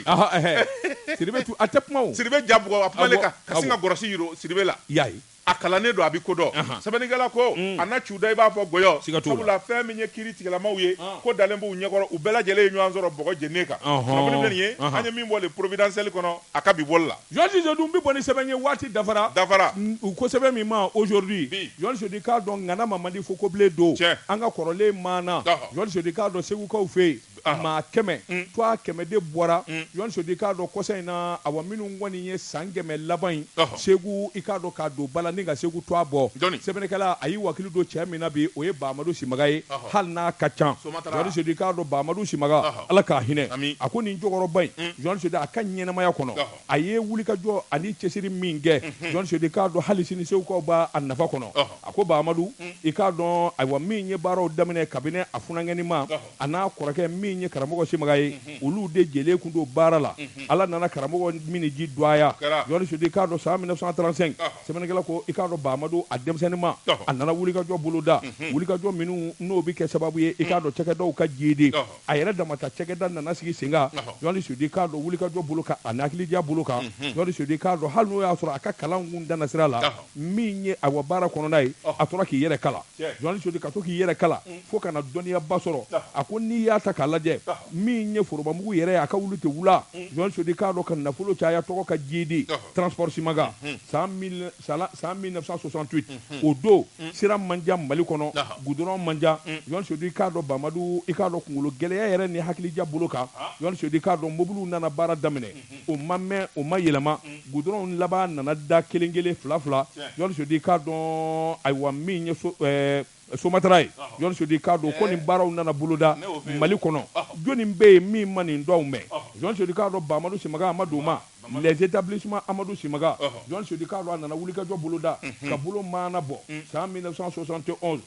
Sidibe a tɛ kuma o Sidibe ja bɔgɔ a kumalen ka sin ka gɔlɔsi yiro Sidibe la i y'a ye a kalannen don a bɛ ko dɔn sɛbɛnnikɛla ko a na cuda i b'a fɔ gɔyɔ sabula fɛn min ye kiiri tigɛlamaw ye ko dalen b'u ɲɛkɔrɔ u bɛɛ lajɛlen ye ɲɔgɔn sɔrɔ bɔgɔ jenne kan kunnafoni filɛ nin ye an ye min bɔ le providentiel kɔnɔ a ka bi bɔli la Joël Cissé dun bɛ bɔ ni sɛbɛn ye waati dafara u ko sɛbɛn min ma aujourd'hui Joël Cissé k'a dɔn ŋana Mamadi Fokobilen don an ka kɔrɔlen maana Joël Cissé k'a dɔn segukaw fɛ yen maa 100 toi 100 de bɔra Joël Cissé k'a dɔn kɔsa in na awa minnu kɔni ye san 100 laban in Segu i k'a dɔn k'a don bala ni ka Segu to a bɔ sɛbɛnnikɛla a y'i wakili don cɛ min na bi o ye Bahamadu Simaga ye hali n'a ka can Joël Cissé k'a dɔn Bahamadu Simaga Ala k'a hinɛ a ko nin jɔkɔrɔba in Joël Cissé a ka ɲɛnamaya kɔnɔ a ye wulikajɔ ani cɛsiri min kɛ Joël Cissé k'a dɔn hali sini segukaw b'a nafa kɔnɔ a ko Bahamadu i k'a dɔn ayiwa min ye baaraw daminɛ kabini a funankɛni ma a n'a kɔrɔkɛ min ye karamɔgɔ Simaga ye olu de jɛlen kun don baara la Ala nana karamɔgɔ min ji doya Joël Cissé k'a dɔn san 1935 sɛbɛnnikɛla ko i k'a dɔn Bahamadu a denmisɛnnin ma a nana wulikajɔ boloda wulikajɔ minnu n'o bɛ kɛ sababu ye i k'a dɔn cɛkɛdaw ka jede a yɛrɛ damata cɛkɛda nana sigi sen kan Joël Cissé k'a dɔn wulikajɔ bolo kan a hakilija bolo kan Joël Cissé k'a dɔn hali n'o y'a sɔrɔ a ka kalan kun danna sira la min ye awa baara kɔnɔna ye a tora k'i yɛrɛ kala Joël Cissé ka to k'i yɛrɛ kala fo kana dɔnniyaba sɔrɔ a ko n'i y'a ta k'a lajɛ min ye forobamugu yɛrɛ a ka wuli tɛ wula Joël Cissé k'a dɔn ka nafolo caya tɔgɔ ka jede transport Simaga san 1968 o don sira manja Mali kɔnɔ goudron manja Joël Cissé k'a dɔn Bahamadu i k'a dɔn kunkolo gɛlɛya yɛrɛ ni hakilija bolo kan Joël Cissé k'a dɔn mobiliw nana baara daminɛ o ma mɛn o ma yɛlɛma goudron laban nana da kelen kelen fila fila Joël Cissé k'a dɔn ayiwa min ye Somatara ye Joël Cissé k'a dɔn ko nin baaraw nana boloda Mali kɔnɔ jɔnni bɛ yen min ma nin dɔw mɛn Joël Cissé k'a dɔn Bahamadu Simaga a ma don ma les établissements Amadou Simaga Joël Cissé k'a dɔn a nana wulikajɔ boloda ka bolo maana bɔ san 1971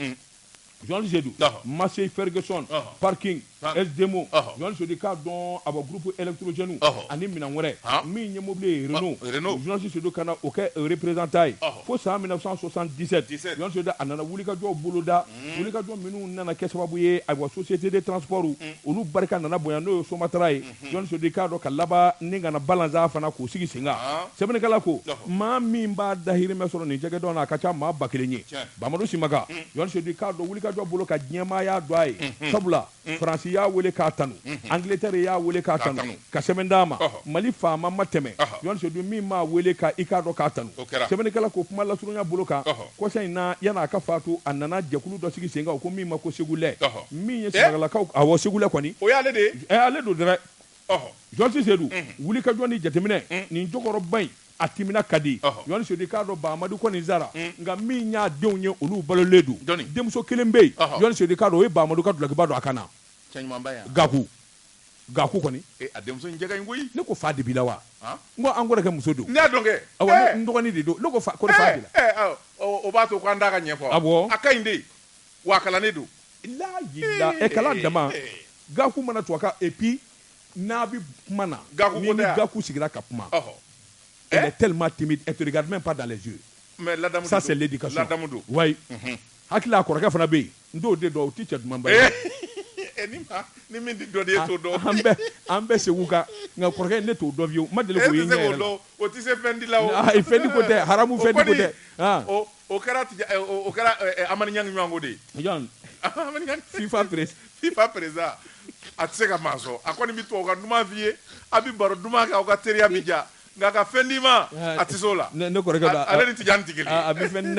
journaliste Zedou Massey Ferguson parking SDMO journaliste de ka don aba groupe électrogène ani minan wɛrɛ min ye mobile Renault journaliste Zedou kana o kɛ représentant ye fo san 1977 journaliste de a nana wulikajɔ boloda wulikajɔ minnu nana kɛ sababu ye ayiwa société de transport olu barika nana bonya n'o ye Somatara ye journaliste de ka dɔn ka laban ni kana balanza fana k'u sigi sen kan sɛbɛnnikɛla ko maa min b'a dahirimɛ sɔrɔ nin jɛgɛdɔn na a ka ca maa 1000 ye Bamadu Simaka journaliste de ka dɔn wulikajɔ bolo ka diɲɛmaaya dɔ a ye sabula Faransi y'a wele k'a tanu Angleterre y'a wele k'a tanu ka sɛbɛn d'a ma Mali faama ma tɛmɛ journaliste de min m'a wele ka i k'a dɔn k'a tanu sɛbɛnnikɛla ko kuma lasurunya bolo kan kɔsa in na yan'a ka faatu a nana jɛkulu dɔ sigi sen kan o ko min ma ko Segulɛ min ye Sɛnɛgalakaw awɔ Segulɛ kɔni o y'ale de ye ale don dɛrɛ journaliste Zedou wulikajɔ ni jateminɛ nin jɔkɔrɔba in a timina ka di journaliste de k'a dɔn Bahamadu Kɔni Zara nka min y'a denw ye olu balolen don denmuso kelen bɛ yen journaliste de k'a dɔn o ye Bahamadu ka dulokiba dɔn a kan na Gaku kɔni a denmuso in jɛgɛ in koyi ne ko fa de b'i la wa n ko an kɔrɔkɛ muso don ne y'a dɔn kɛ awɔ n dɔgɔnin de don ne ko ko fa de la o b'a to k'an da ka ɲɛfɔ awɔ a ka ɲi de wa a kalannen don kalan dama Gaku mana to a ka et puis n'a bɛ kuma na ni Gaku sigira ka kuma elle est tellement timide elle te regarde même pas dans les yeux mais ladamu ça c'est l'éducation ladamu don oui hakili a kɔrɔkɛ fana bɛ yen n t'o de dɔn o tɛ cɛ duman ba ye ni min tɛ dɔ de ye t'o dɔn an bɛ Segu kan nka kɔrɔkɛ ne t'o dɔn fiyewu ma deli k'o ye n yɛrɛ la o tɛ se fɛn di la o fɛn di ko tɛ haramu fɛn di ko tɛ o kɛra Amani Ɲangi ɲɔgɔnko de ye FIFA président a tɛ se ka maa sɔn a kɔni bɛ to aw ka duman f'i ye a bɛ baro duman kɛ aw ka teriya bɛ ja nka ka fɛn d'i ma a tɛ se o la ne kɔrɔkɛ don ale ni Tijani tɛ kelen a bɛ fɛn di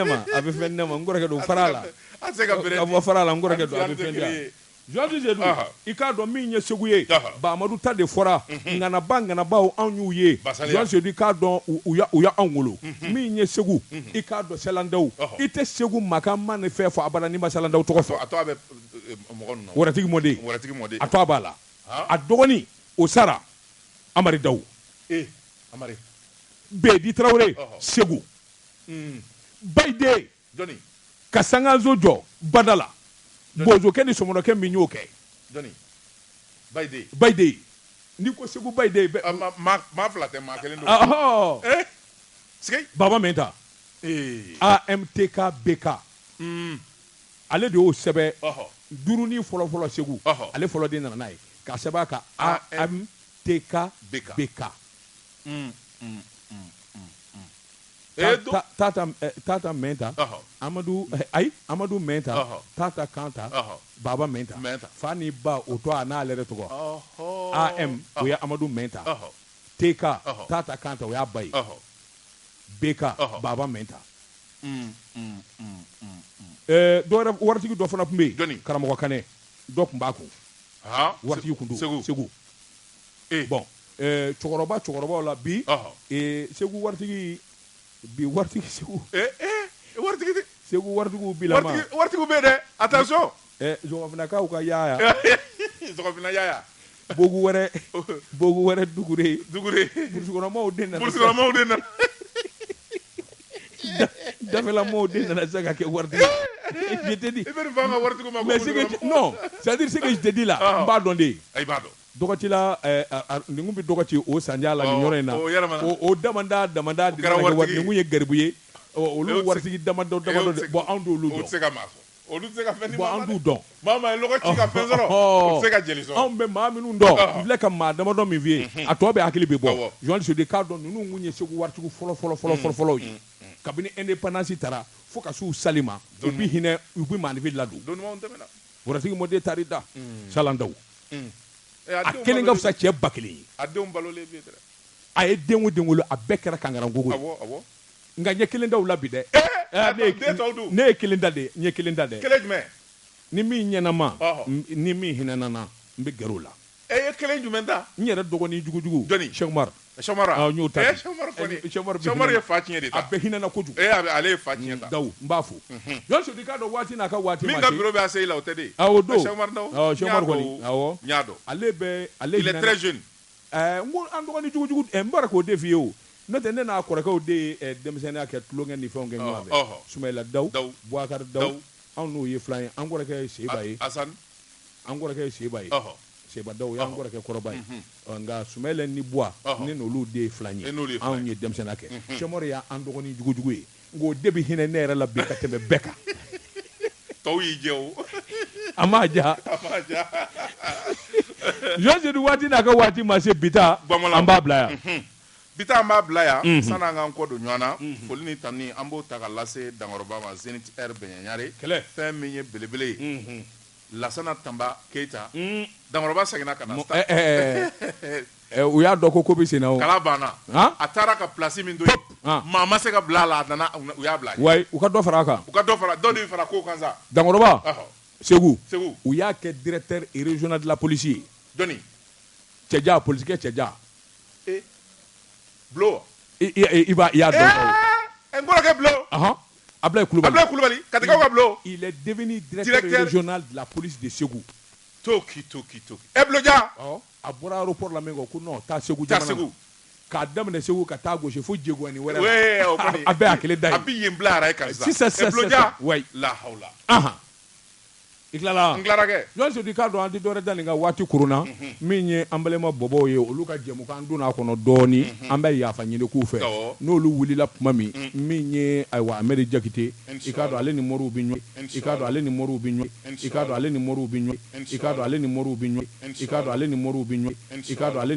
ne ma n kɔrɔkɛ don fara la a tɛ se ka bɛrɛ ka bɔ fara la n kɔrɔkɛ don a bɛ fɛn di yan journaliste Zedou i k'a dɔn min ye Segu ye Bahamadu ta de fɔra ŋanabaw anw y'u ye journaliste Zedou i k'a dɔn u y'anw wolo min ye Segu i k'a dɔn Salandaw i tɛ Segu makan ma ni fɛn fɔ abada n'i ma Salandaw tɔgɔ fɔ a tɔ a bɛ mɔgɔ ninnu Wɛrɛtigi mɔden a tɔ a b'a la a dɔgɔnin o sara Amari Dawu Amari Bedi Traoré Segu Bayde ka Sanganzo jɔ Badala Bozokɛ ni Sɔmɔnɔkɛ min y'o kɛ Bayde n'i ko Segu Bayde maa fila tɛ maa kelen don Baba Mɛnta AMTK BK ale de y'o sɛbɛn duurunin fɔlɔ Segu ale fɔlɔ de nana n'a ye k'a sɛbɛn a kan AMTK BK Tata Mɛnta Amadu Mɛnta Tata Kanta Baba Mɛnta fa ni ba o to a n'ale yɛrɛ tɔgɔ AM o ye Amadu Mɛnta TK Tata Kanta o y'a ba ye BK Baba Mɛnta dɔwɛrɛ waritigi dɔ fana tun bɛ yen karamɔgɔ Kanɛ dɔ tun b'a kun waritigi kun don Segu bon cɛkɔrɔbaw la bi Segu waritigi Segu Segu waritigiw bi la ma waritigiw bɛ dɛ attention Zɔgɔfinakaw ka yaya Zɔgɔfina yaya Bogu wɛrɛ Dugure burusukɔnɔmaw den nana Dafɛlamaw den nana se ka kɛ waritigi je te dis i bɛ nin fɔ an ka waritigiw ma non c'est-à-dire ce que je te dis là n b'a dɔn de i b'a dɔn dɔgɔcila ninnu bɛ dɔgɔci o sandiya la nin yɔrɔ in na o damanda de nana kɛ wari ninnu ye garibu ye olu waritigi damadɔ de bon anw t'olu dɔn olu tɛ se ka maa sɔrɔ olu tɛ se ka fɛn di bon an t'u dɔn maa ye lɔgɔ ci ka fɛn sɔrɔ o tɛ se ka jeli sɔrɔ anw bɛ maa minnu dɔn n filɛ ka maa damadɔ min f'i ye a tɔ bɛɛ hakili bɛ bɔ journaliste de k'a dɔn ninnu kun ye Segu waritigiw fɔlɔ ye kabini indépendance taara fo ka s'u sali ma u bɛ hinɛ u bɛ maanifin ladon waritigi mɔden taar'i da Salandaw a kelen ka fisa cɛ 1000 ye a denw balolen bɛ dɛ a ye den o den wolo a bɛɛ kɛra kangarangogo ye nka ɲɛ kelen daw la bi dɛ ne ye kelen da de ɲɛ kelen da dɛ kelen jumɛn ni min ɲɛnama ni min hinɛnana n bɛ gɛrɛ o la ye kelen jumɛn ta n yɛrɛ dɔgɔnin jugujugu jɔnni Cheikh Umar n y'o ta Cheikh Umar ye fa tiɲɛ de ta a bɛɛ hinɛna kojugu ale ye fa tiɲɛ ta Dawu n b'a fɔ Johnson k'a dɔn waati n'a ka waati ma se min ka bureau bɛ ACI la o tɛ de o don Cheikh Umar Dawu Cheikh Umar kɔni awɔ n y'a dɔn ale il est très jeune n ko an dɔgɔnin jugujugu n bɔra k'o de f'i ye o n'o tɛ ne n'a kɔrɔkɛw de ye denmisɛnninya kɛ tulonkɛ ni fɛnw kɛ ɲɔgɔn fɛ Sumayila Dawu Boubacar Dawu anw n'o ye filan ye an kɔrɔkɛ ye Seba ye Asan an kɔrɔkɛ ye Seba ye ɔhɔ Seba Daw y'an kɔrɔkɛ kɔrɔba ye nka Sumayɛlɛ ni Buwa ne n'olu de ye filan ye anw ye denmisɛnninya kɛ Cɛmɔri y'an dɔgɔnin jugujugu ye ngo de bɛ hinɛ ne yɛrɛ la bi ka tɛmɛ bɛɛ kan tɔw y'i jɛ o a ma ja Jɔnsedu waati n'a ka waati ma se bita an b'a bila yan bita an b'a bila yan sani an k'an kɔ don ɲɔgɔn na foli ni tani an b'o ta ka lase Dankɔrɔba ma Zenith Air Bɛɲɛɲare fɛn min ye belebele ye Lasana Tamba Keita Dankɔrɔba seginna ka na u y'a dɔn ko bɛ sen na o kala banna a taara ka place min to yen maa ma se ka bila a la a nana u y'a bila wa u ka dɔ fara a kan u ka dɔ fara dɔ de fara ko kan sa Dankɔrɔba Segu Segu u y'a kɛ directeur régional de la police ye dɔnni Cɛja polisikɛ Cɛja Bulo i y'a dɔn n kɔrɔkɛ Bulo Ablaye Kulubali Katikaw ka Bulo il est devenu directeur régional de la police de Segu toki Buloja a bɔra aéroport la min kɔ ko non taa Segu jamana na k'a daminɛ Segu ka taa gosi fo Jeguani wɛrɛ la a bɛɛ y'a kelen da ye a bɛ yen bila ara ye karisa sisan Buloja la hawla i tilala n tilara kɛ Jɔnsedu k'a dɔn an tɛ dɔwɛrɛ da nin ka waati kurunna min ye an balima bɔbɔw ye olu ka jɛmukan donna a kɔnɔ dɔɔni an bɛ yafa ɲini k'u fɛ n'olu wulila tuma min ye ayiwa Amɛri Jakite i k'a dɔn ale ni Moriw bɛ ɲɔgɔn i k'a dɔn ale ni Moriw bɛ ɲɔgɔn i k'a dɔn ale ni Moriw bɛ ɲɔgɔn i k'a dɔn ale ni Moriw bɛ ɲɔgɔn i k'a dɔn ale ni Moriw bɛ ɲɔgɔn i k'a dɔn ale